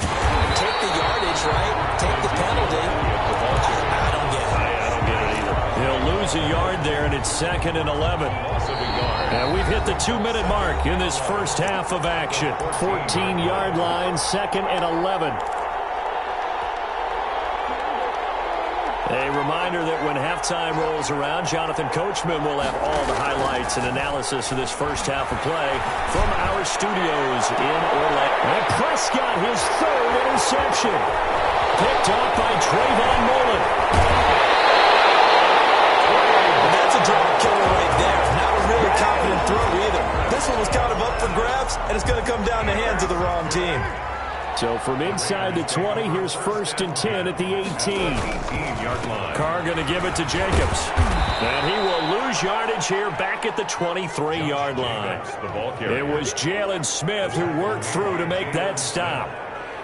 Take the yardage, right? Take the penalty. I don't get it. I don't get it either. He'll lose a yard there, and it's 2nd and 11. And we've hit the 2-minute mark in this first half of action. 14-yard line, 2nd and 11. A reminder that when halftime rolls around, Jonathan Coachman will have all the highlights and analysis of this first half of play from our studios in Orlando. And Prescott, his 3rd interception. Picked off by Trayvon Mullen. That's a drop killer right there. Not a really confident throw either. This one was kind of up for grabs, and it's going to come down the hands of the wrong team. So from inside the 20, here's 1st and 10 at the 18. Carr going to give it to Jacobs. And he will lose yardage here back at the 23-yard line. It was Jalen Smith who worked through to make that stop.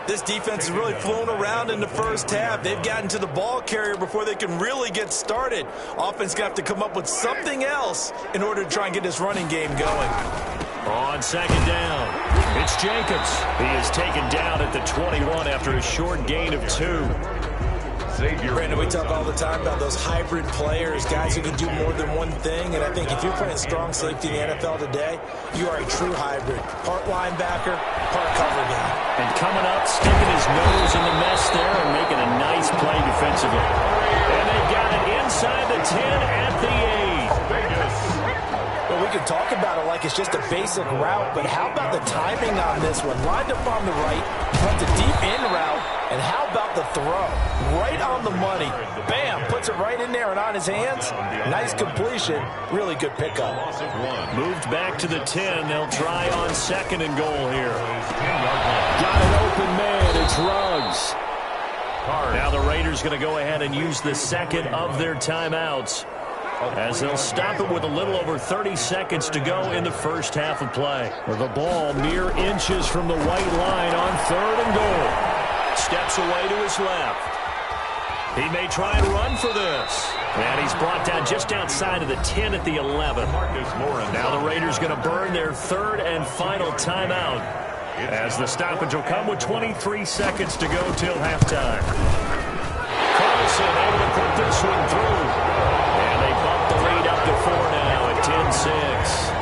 This defense has really flown around in the first half. They've gotten to the ball carrier before they can really get started. Offense got to come up with something else in order to try and get this running game going. On 2nd down, it's Jacobs. He is taken down at the 21 after a short gain of 2. Brandon, we talk all the time about those hybrid players, guys who can do more than one thing, and I think if you're playing strong safety in the NFL today, you are a true hybrid. Part linebacker, part cover guy. And coming up, sticking his nose in the mess there and making a nice play defensively. And they got it inside the 10 at the 8. Well, we can talk about it like it's just a basic route, but how about the timing on this one? Lined up on the right, runs a deep in route, and how about the throw? Right on the money. Bam, puts it right in there and on his hands. Nice completion. Really good pickup. Moved back to the 10. They'll try on 2nd and goal here. Got an open man. It's Ruggs. Now the Raiders going to go ahead and use the 2nd of their timeouts, as they'll stop it with a little over 30 seconds to go in the first half of play. The ball mere inches from the white line on 3rd and goal. Steps away to his left. He may try and run for this. And he's brought down just outside of the 10 at the 11. Now the Raiders going to burn their 3rd and final timeout, as the stoppage will come with 23 seconds to go till halftime. Carlson able to put this one through. And they bump the lead up to 4 now at 10-6.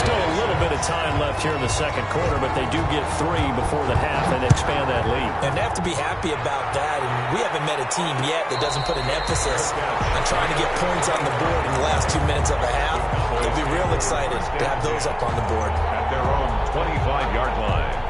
Still a little bit of time left here in the 2nd quarter, but they do get 3 before the half and expand that lead. And they have to be happy about that. And we haven't met a team yet that doesn't put an emphasis on trying to get points on the board in the last 2 minutes of a half. They'll be real excited to have those up on the board. At their own 25-yard line.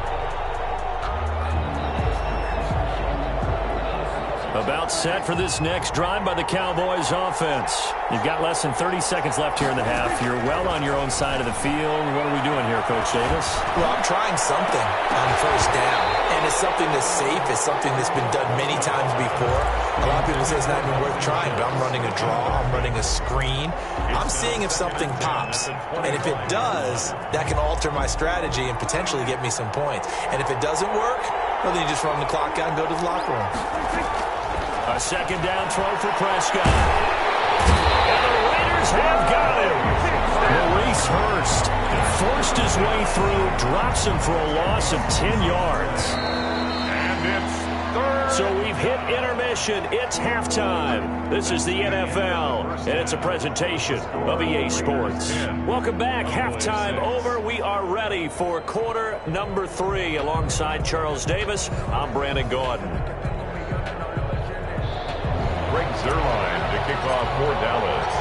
About set for this next drive by the Cowboys offense. You've got less than 30 seconds left here in the half. You're well on your own side of the field. What are we doing here, Coach Davis? Well, I'm trying something on 1st down. And it's something that's safe. It's something that's been done many times before. A lot of people say it's not even worth trying, but I'm running a draw. I'm running a screen. I'm seeing if something pops. And if it does, that can alter my strategy and potentially get me some points. And if it doesn't work, well, then you just run the clock out and go to the locker room. A 2nd down throw for Prescott. And the Raiders have got him. Maurice Hurst forced his way through, drops him for a loss of 10 yards. And it's 3rd. So we've hit intermission. It's halftime. This is the NFL, and it's a presentation of EA Sports. Welcome back. Halftime over. We are ready for quarter number 3. Alongside Charles Davis, I'm Brandon Gordon. Greg Zerline to kick off for Dallas.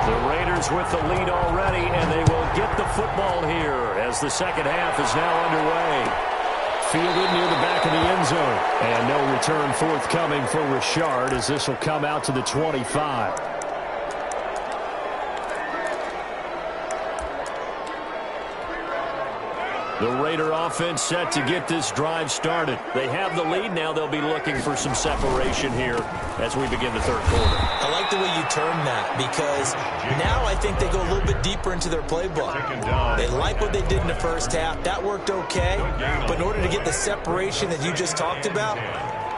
The Raiders with the lead already, and they will get the football here as the 2nd half is now underway. Fielded near the back of the end zone. And no return forthcoming for Richard, as this will come out to the 25. The Raider offense set to get this drive started. They have the lead. Now they'll be looking for some separation here as we begin the 3rd quarter. I like the way you term that, because now I think they go a little bit deeper into their playbook. They like what they did in the first half. That worked okay. But in order to get the separation that you just talked about,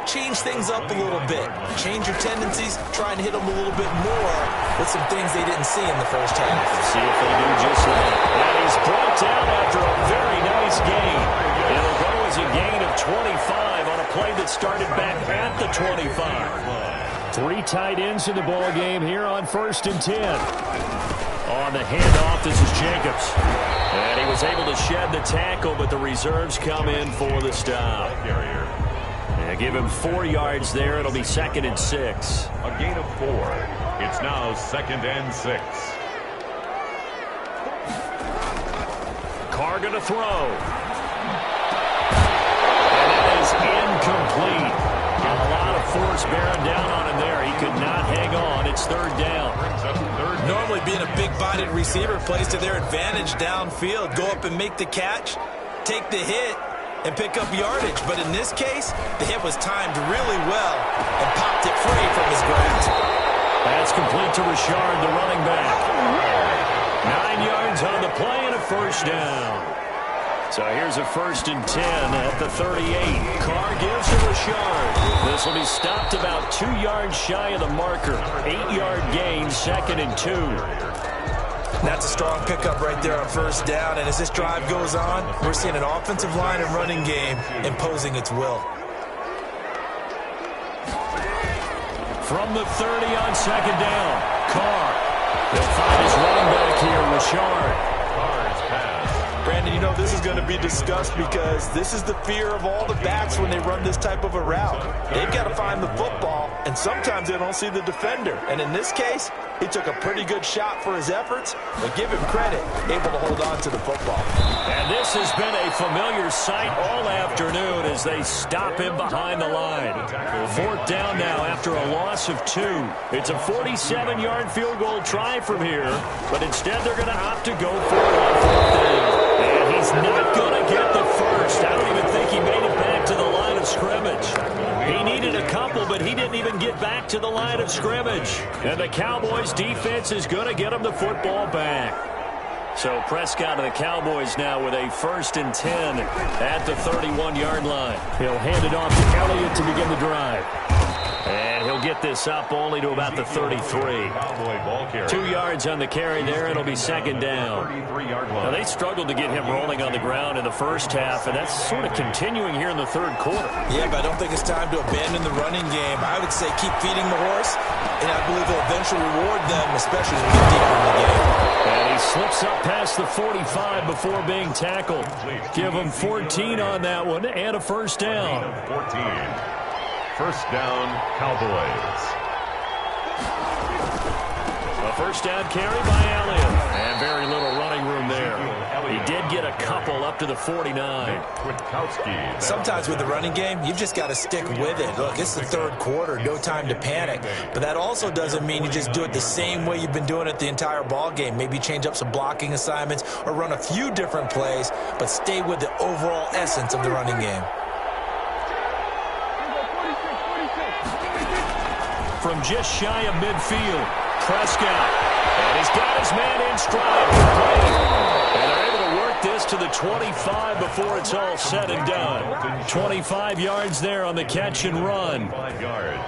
change things up a little bit. Change your tendencies, try and hit them a little bit more with some things they didn't see in the first half. See if they do just that. And he's brought down after a very nice gain. It'll go as a gain of 25 on a play that started back at the 25. 3 tight ends in the ball game here on 1st and 10. On the handoff, this is Jacobs. And he was able to shed the tackle, but the reserves come in for the stop. And give him 4 yards there. It'll be 2nd and 6. A gain of 4. It's now 2nd and 6. Carr going to throw. And it is incomplete. A lot of force bearing down on him there. He could not hang on. It's 3rd down. Normally being a big-bodied receiver plays to their advantage downfield. Go up and make the catch, take the hit, and pick up yardage. But in this case, the hit was timed really well and popped it free from his grasp. That's complete to Richard, the running back. 9 yards on the play and a 1st down. So here's a 1st and 10 at the 38. Carr gives to Richard. This will be stopped about 2 yards shy of the marker. 8-yard gain, 2nd and 2. That's a strong pickup right there on 1st down. And as this drive goes on, we're seeing an offensive line and running game imposing its will. From the 30 on 2nd down, Carr. He'll find his running back here, Richard. Brandon, you know this is going to be discussed because this is the fear of all the backs when they run this type of a route. They've got to find the football, and sometimes they don't see the defender. And in this case, he took a pretty good shot for his efforts, but give him credit, able to hold on to the football. And this has been a familiar sight all afternoon as they stop him behind the line. 4th down now after a loss of 2. It's a 47-yard field goal try from here, but instead they're going to opt to go for it on 4th down. And he's not going to get the first. I don't even think he made it back to the line of scrimmage. He needed a couple, but he didn't even get back to the line of scrimmage. And the Cowboys defense is going to get him the football back. So Prescott and the Cowboys now with a 1st and 10 at the 31-yard line. He'll hand it off to Elliott to begin the drive. And he'll get this up only to about the 33. 2 yards on the carry there. It'll be 2nd down. Now, they struggled to get him rolling on the ground in the first half, and that's sort of continuing here in the 3rd quarter. Yeah, but I don't think it's time to abandon the running game. I would say keep feeding the horse, and I believe he'll eventually reward them, especially as we get deeper in the game. And he slips up past the 45 before being tackled. Give him 14 on that one and a 1st down. 14. 1st down, Cowboys. A 1st down carry by Elliott. And very little running room there. He did get a couple up to the 49. Sometimes with the running game, you've just got to stick with it. Look, it's the 3rd quarter, no time to panic. But that also doesn't mean you just do it the same way you've been doing it the entire ball game. Maybe change up some blocking assignments or run a few different plays, but stay with the overall essence of the running game. From just shy of midfield, Prescott. And he's got his man in stride. And they're able to work this to the 25 before it's all said and done. 25 yards there on the catch and run. 5 yards.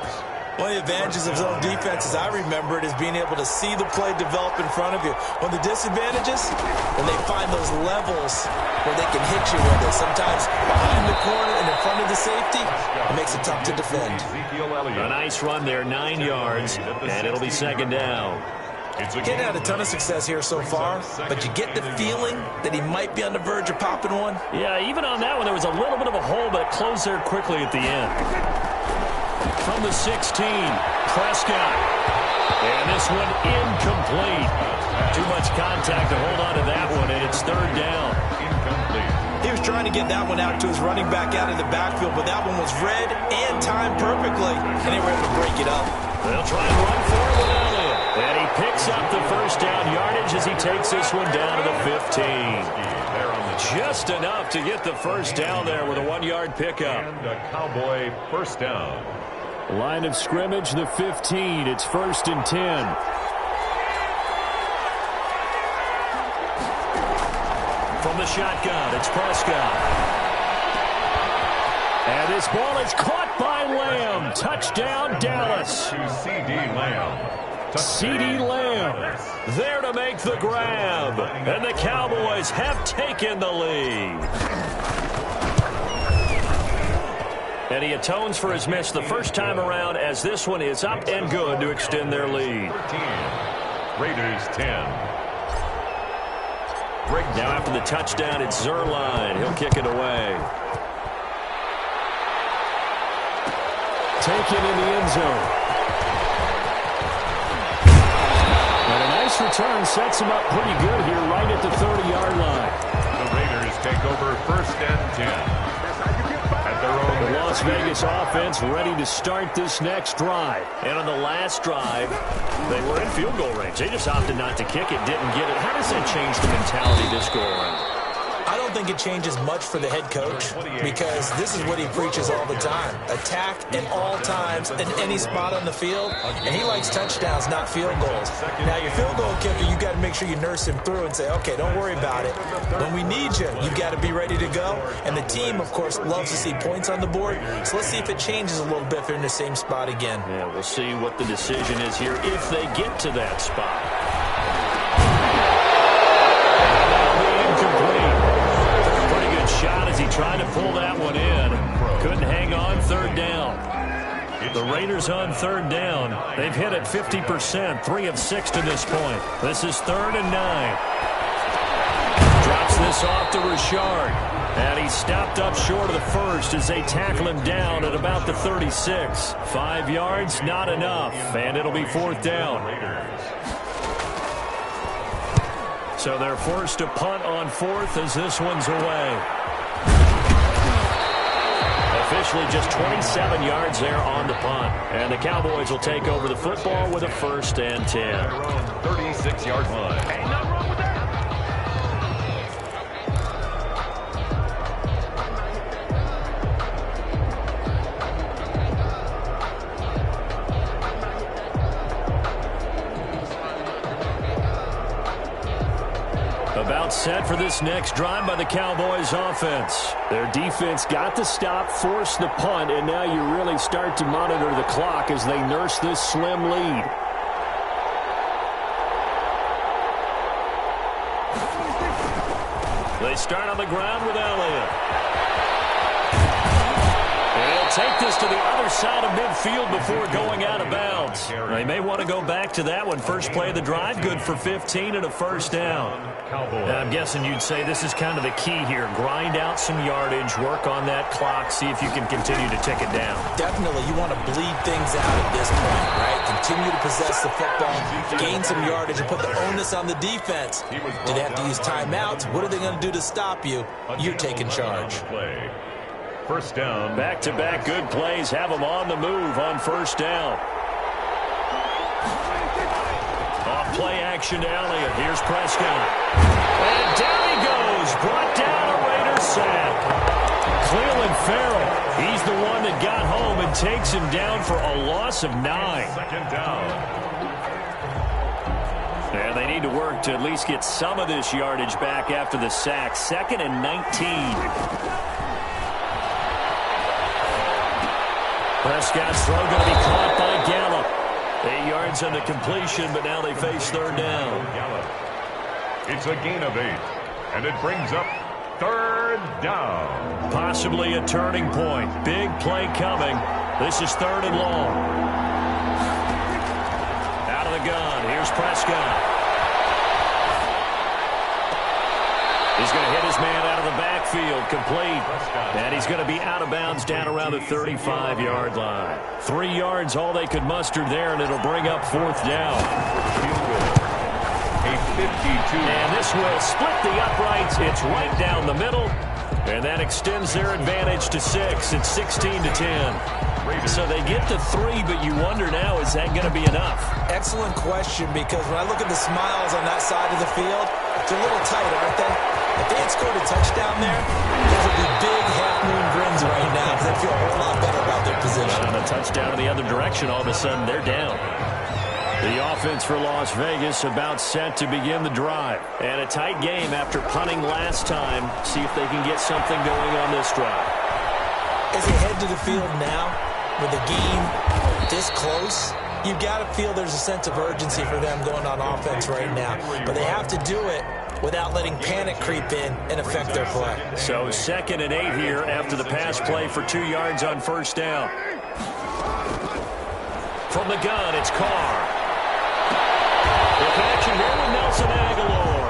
One of the advantages of zone defense, as I remember it, is being able to see the play develop in front of you. One of the disadvantages, when they find those levels where they can hit you with it. Sometimes behind the corner and in front of the safety, it makes it tough to defend. A nice run there, 9 yards, and it'll be 2nd down. Getting had a ton of success here so far, but you get the feeling that he might be on the verge of popping one. Yeah, even on that one, there was a little bit of a hole, but it closed there quickly at the end. From the 16, Prescott. And this one incomplete. Too much contact to hold on to that one, and it's 3rd down. Incomplete. He was trying to get that one out to his running back out of the backfield, but that one was read and timed perfectly, and they were able to break it up. They'll try and run for it with Elliott. And he picks up the 1st down yardage as he takes this one down to the 15. Just enough to get the 1st down there with a 1-yard pickup. And a Cowboy 1st down. Line of scrimmage, the 15. It's 1st and 10. From the shotgun, it's Prescott. And this ball is caught by Lamb. Touchdown, Dallas. To C.D. Lamb. C.D. Lamb there to make the grab. And the Cowboys have taken the lead. And he atones for his miss the first time around as this one is up and good to extend their lead. 13. Raiders 10. Now after the touchdown, it's Zerline. He'll kick it away. Taken in the end zone. And a nice return sets him up pretty good here right at the 30-yard line. The Raiders take over 1st and 10. At their own The Las Vegas offense ready to start this next drive. And on the last drive, they were in field goal range. They just opted not to kick it, didn't get it. How does that change the mentality this go around? I don't think it changes much for the head coach because this is what he preaches all the time. Attack at all times in any spot on the field, and he likes touchdowns, not field goals. Now, your field goal kicker, you got to make sure you nurse him through and say, okay, don't worry about it. When we need you, you got to be ready to go. And the team, of course, loves to see points on the board. So let's see if it changes a little bit if they're in the same spot again. Yeah, we'll see what the decision is here if they get to that spot. Shot as he tried to pull that one in. Couldn't hang on 3rd down. The Raiders on 3rd down. They've hit it 50%, 3 of 6 to this point. This is 3rd and 9. Drops this off to Richard. And he's stopped up short of the first as they tackle him down at about the 36. 5 yards, not enough. And it'll be 4th down. So they're forced to punt on 4th as this one's away. Officially just 27 yards there on the punt. And the Cowboys will take over the football with a 1st and 10. 36-yard line. Ain't nothing wrong with that. About set for this next drive by the Cowboys offense. Their defense got the stop, forced the punt, and now you really start to monitor the clock as they nurse this slim lead. They start on the ground with Elliott. And he'll take this to the other side of midfield before going out of bounds. They may want to go back to that one. First play of the drive, good for 15 and a 1st down. I'm guessing you'd say this is kind of the key here. Grind out some yardage, work on that clock, see if you can continue to tick it down. Definitely, you want to bleed things out at this point, right? Continue to possess the football, gain some yardage, and put the onus on the defense. Do they have to use timeouts? What are they going to do to stop you? You're taking charge. 1st down. Back-to-back good plays have them on the move on 1st down. Off play action to Elliott. Here's Prescott. And down he goes. Brought down a Raiders sack. Cleveland Farrell. He's the one that got home and takes him down for a loss of 9. 2nd down. And they need to work to at least get some of this yardage back after the sack. 2nd and 19. Prescott's throw going to be caught by Gallup. 8 yards on the completion, but now they face 3rd down. It's a gain of 8, and it brings up 3rd down. Possibly a turning point. Big play coming. This is 3rd and long. Out of the gun. Here's Prescott. He's going to hit his man out of the backfield, complete. And he's going to be out of bounds down around the 35-yard line. 3 yards, all they could muster there, and it'll bring up 4th down. A 52. And this will split the uprights. It's right down the middle. And that extends their advantage to 6. It's 16-10. So they get to 3, but you wonder now, is that going to be enough? Excellent question, because when I look at the smiles on that side of the field, they're a little tight, aren't they? If they had scored a touchdown there, those would be big half-moon grins right now because they feel a whole lot better about their position. On a touchdown in the other direction, all of a sudden they're down. The offense for Las Vegas about set to begin the drive. And a tight game after punting last time. See if they can get something going on this drive. As they head to the field now, with the game this close, you've got to feel there's a sense of urgency for them going on offense right now. But they have to do it without letting panic creep in and affect their play. So 2nd and 8 here after the pass play for 2 yards on first down. From the gun, it's Carr. The connection here with Nelson Aguilar.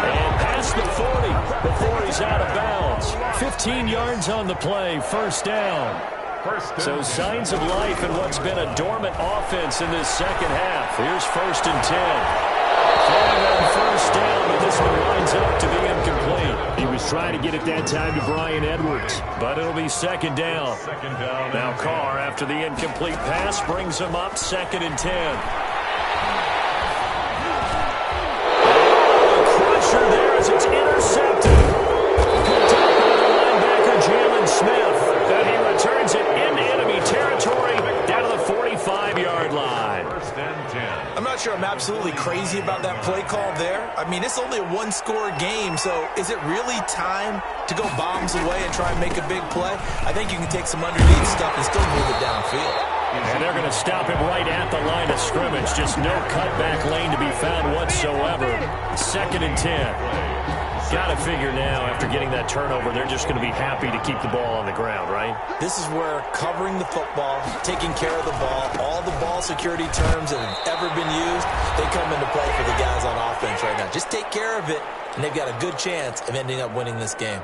And past the 40 before he's out of bounds. 15 yards on the play, first down. So signs of life in what's been a dormant offense in this second half. Here's 1st and 10. Throwing on first down, but this one lines up to be incomplete. He was trying to get it that time to Bryan Edwards, but it'll be 2nd down. Now Carr, after the incomplete pass, brings him up 2nd and 10. Crusher there as it's intercepted. Picked up by the linebacker Jalen Smith. Then he returns it into enemy territory down to the 45-yard line. I'm not sure I'm absolutely crazy about that play call there. I mean, it's only a one-score game, so is it really time to go bombs away and try and make a big play? I think you can take some underneath stuff and still move it downfield. And they're going to stop him right at the line of scrimmage. Just no cutback lane to be found whatsoever. 2nd and 10. Got to figure now, after getting that turnover, they're just going to be happy to keep the ball on the ground, right? This is where covering the football, taking care of the ball, all the ball security terms that have ever been used, they come into play for the guys on offense right now. Just take care of it, and they've got a good chance of ending up winning this game.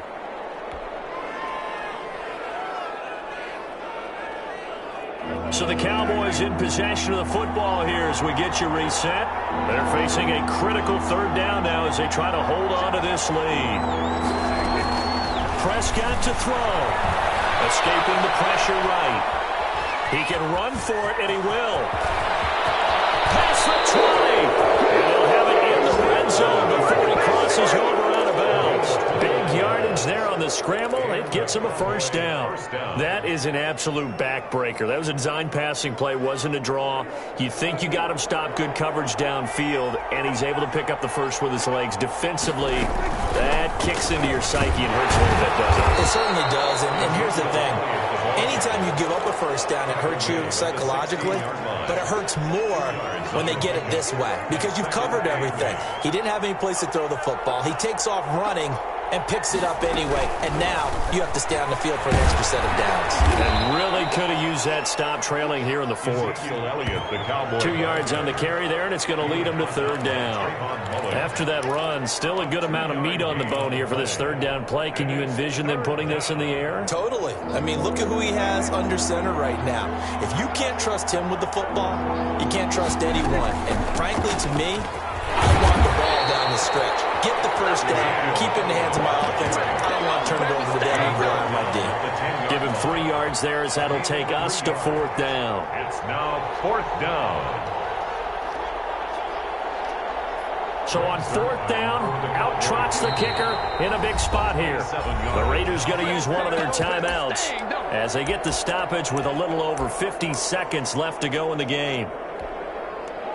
So the Cowboys in possession of the football here as we get you reset. They're facing a critical 3rd down now as they try to hold on to this lead. Prescott to throw. Escaping the pressure right. He can run for it, and he will. Pass the 20. And he'll have it in the red zone before he crosses over out of bounds. Big yardage there on the scramble. It gets him a 1st down. That is an absolute backbreaker. That was a design passing play, wasn't a draw. You think you got him stopped, good coverage downfield, and he's able to pick up the first with his legs. Defensively, that kicks into your psyche and hurts a little bit, doesn't it? It certainly does, and here's the thing. Anytime you give up a 1st down, it hurts you psychologically, but it hurts more when they get it this way because you've covered everything. He didn't have any place to throw the football. He takes off running and picks it up anyway, and now you have to stay on the field for an extra set of downs. And really could have used that stop trailing here in the 4th. 2 yards on the carry there, and it's going to lead him to 3rd down. After that run, still a good amount of meat on the bone here for this 3rd down play. Can you envision them putting this in the air? Totally. I mean, look at who he has under center right now. If you can't trust him with the football, you can't trust anyone. And frankly, to me, I want the ball down the stretch. Get the 1st down, keep it in the hands of my offense. I don't want to turn it over to them and rely on my D. Give him 3 yards there as that'll take us to 4th down. It's now 4th down. So on 4th down, out trots the kicker in a big spot here. The Raiders going to use one of their timeouts as they get the stoppage with a little over 50 seconds left to go in the game.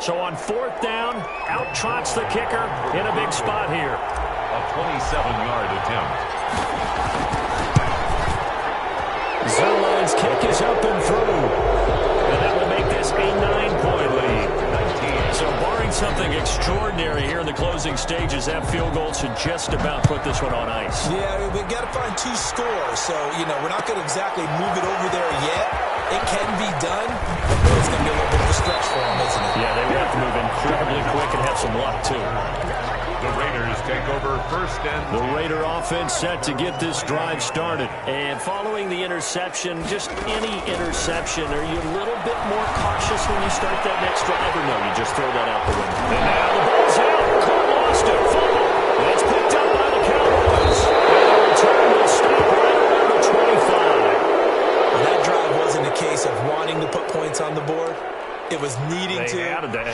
So on 4th down, out trots the kicker in a big spot here. A 27-yard attempt. Zerline's kick is up and through. And that will make this a 9-point lead. So barring something extraordinary here in the closing stages, that field goal should just about put this one on ice. Yeah, we've got to find 2 scores. So, we're not going to exactly move it over there yet. It can be done, but it's going to be a little bit of a stretch for them, isn't it? Yeah, they would have to move incredibly quick and have some luck, too. The Raiders take over 1st and 10. The Raider offense set to get this drive started. And following the interception, just any interception, are you a little bit more cautious when you start that next drive, or no, you just throw that out the window? And now the ball's out. Carr lost it. Fumble. And it's picked up by the Cowboys. And the return will stop right around the 25. Well, that drive wasn't a case of wanting to put points on the board. It was needing to,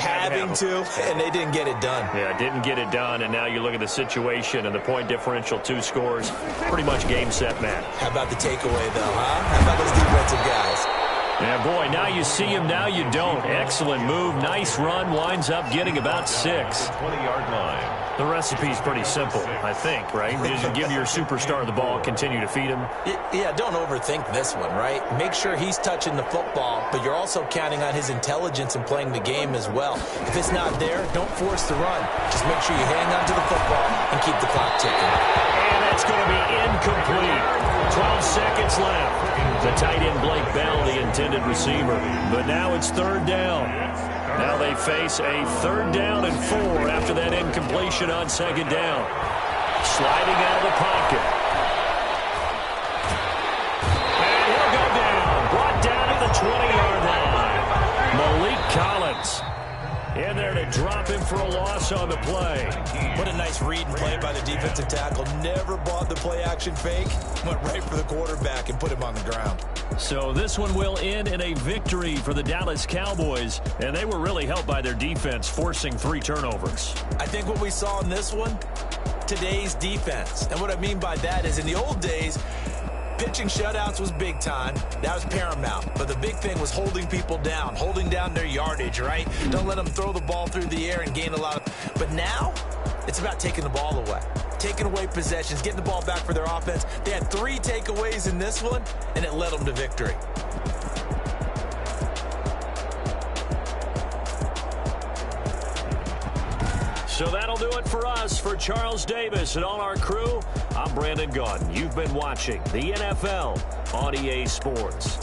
having to, and they didn't get it done. Yeah, didn't get it done, and now you look at the situation and the point differential, 2 scores, pretty much game, set, match. How about the takeaway, though, huh? How about those defensive guys? Yeah, boy, now you see him, now you don't. Excellent move, nice run, winds up getting about 6. 20-yard line. The recipe's pretty simple, I think, right? You give your superstar the ball, continue to feed him. Yeah, don't overthink this one, right? Make sure he's touching the football, but you're also counting on his intelligence in playing the game as well. If it's not there, don't force the run. Just make sure you hang on to the football and keep the clock ticking. And that's going to be incomplete. 12 seconds left. The tight end, Blake Bell, the intended receiver. But now it's third down. Now they face a third down and 4 after that incompletion on second down. Sliding out of the pocket. And he'll go down. Brought down at the 20-yard line. Malik Collins in there to drop him for a loss on the play. What a nice read and play by the defensive tackle. Never bought the play-action fake. Went right for the quarterback and put him on the ground. So this one will end in a victory for the Dallas Cowboys, and they were really helped by their defense, forcing 3 turnovers. I think what we saw in this one, today's defense. And what I mean by that is in the old days, pitching shutouts was big time. That was paramount. But the big thing was holding people down, holding down their yardage, right? Don't let them throw the ball through the air and gain a lot of... But now, it's about taking the ball away. Taking away possessions, getting the ball back for their offense. They had 3 takeaways in this one, and it led them to victory. So that'll do it for us. For Charles Davis and all our crew, I'm Brandon Gaudin. You've been watching the NFL on EA Sports.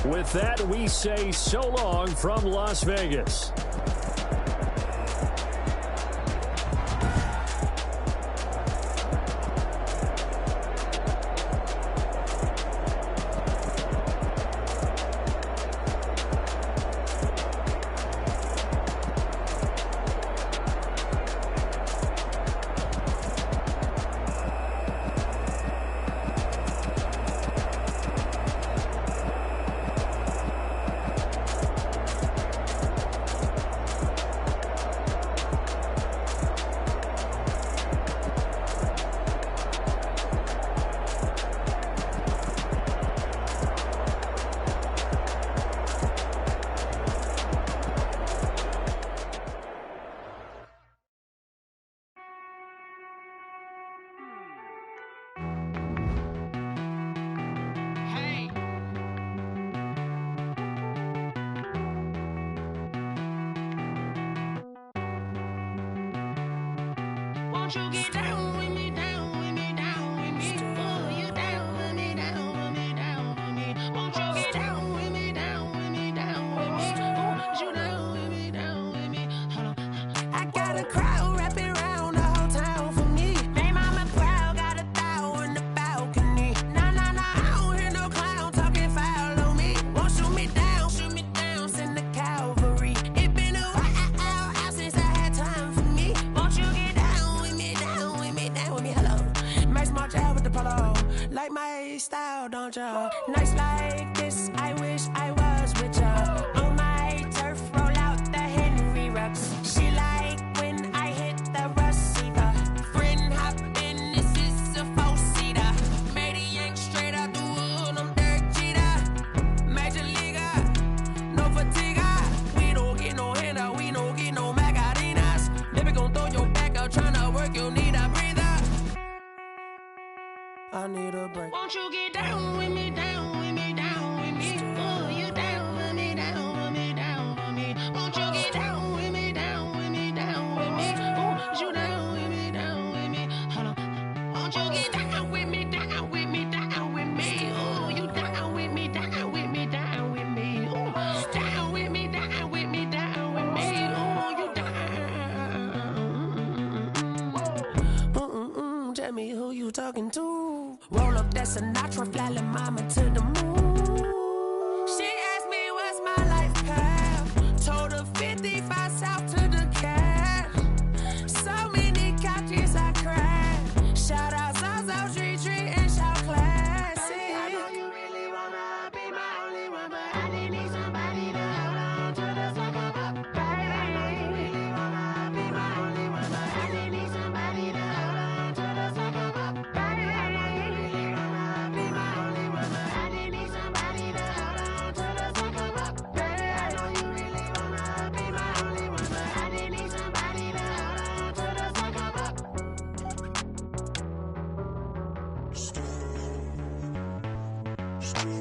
With that, we say so long from Las Vegas. Won't you get down with me, down with me, down with me? Oh, you down with me, down with me, down with me. Won't you get down with me, down with me, down with me? Oh, you down with me, down with me? Hold on. I got a crowd wrapping around the whole town for me. They mama proud, got a thou in the balcony. Nah, nah, nah, I don't hear no clown talking foul on me. Won't shoot me down, send the cavalry. It been a while since I had time for me. Won't you get down with me, down with me, down with me? Hello. Max March out with the polo. Like my style, don't y'all? Nights like this, I wish I was with y'all. On my turf, roll out the Henry Rux. She like when I hit the receiver. Friend hop in, this is a four-seater. Made a yank straight out the wood, I'm Derek Jeter. Major leaguer, no fatigue. We don't get no handout, we don't get no Macarinas. Never gon' throw your back out, tryna work, you need a breather. I need a break. Won't you get down with me, down with me, down with me? Oh, you down with me, down with me, down with me? Won't you get down with me, down with me, down with me? Oh, you down with me, down with me? Hold on. Won't you get down with me, down with me, down with me? Oh, you down with me, down with me, down with me? Oh, down with me, down with me, down with me? Oh, you down. Tell me who you talking to. Roll up that Sinatra, fly la mama to the moon. She asked me what's my life path. Told her 55 south to the cab. So many couches I cried. Shout out South Street and shout classy. I know you really wanna be my only one, but I didn't need somebody to hold on to the sucker up. Baby, I know you really wanna be my only one, but I didn't need somebody to hold on to the sucker up. Baby, I know you really wanna be my only one, but I didn't need Street.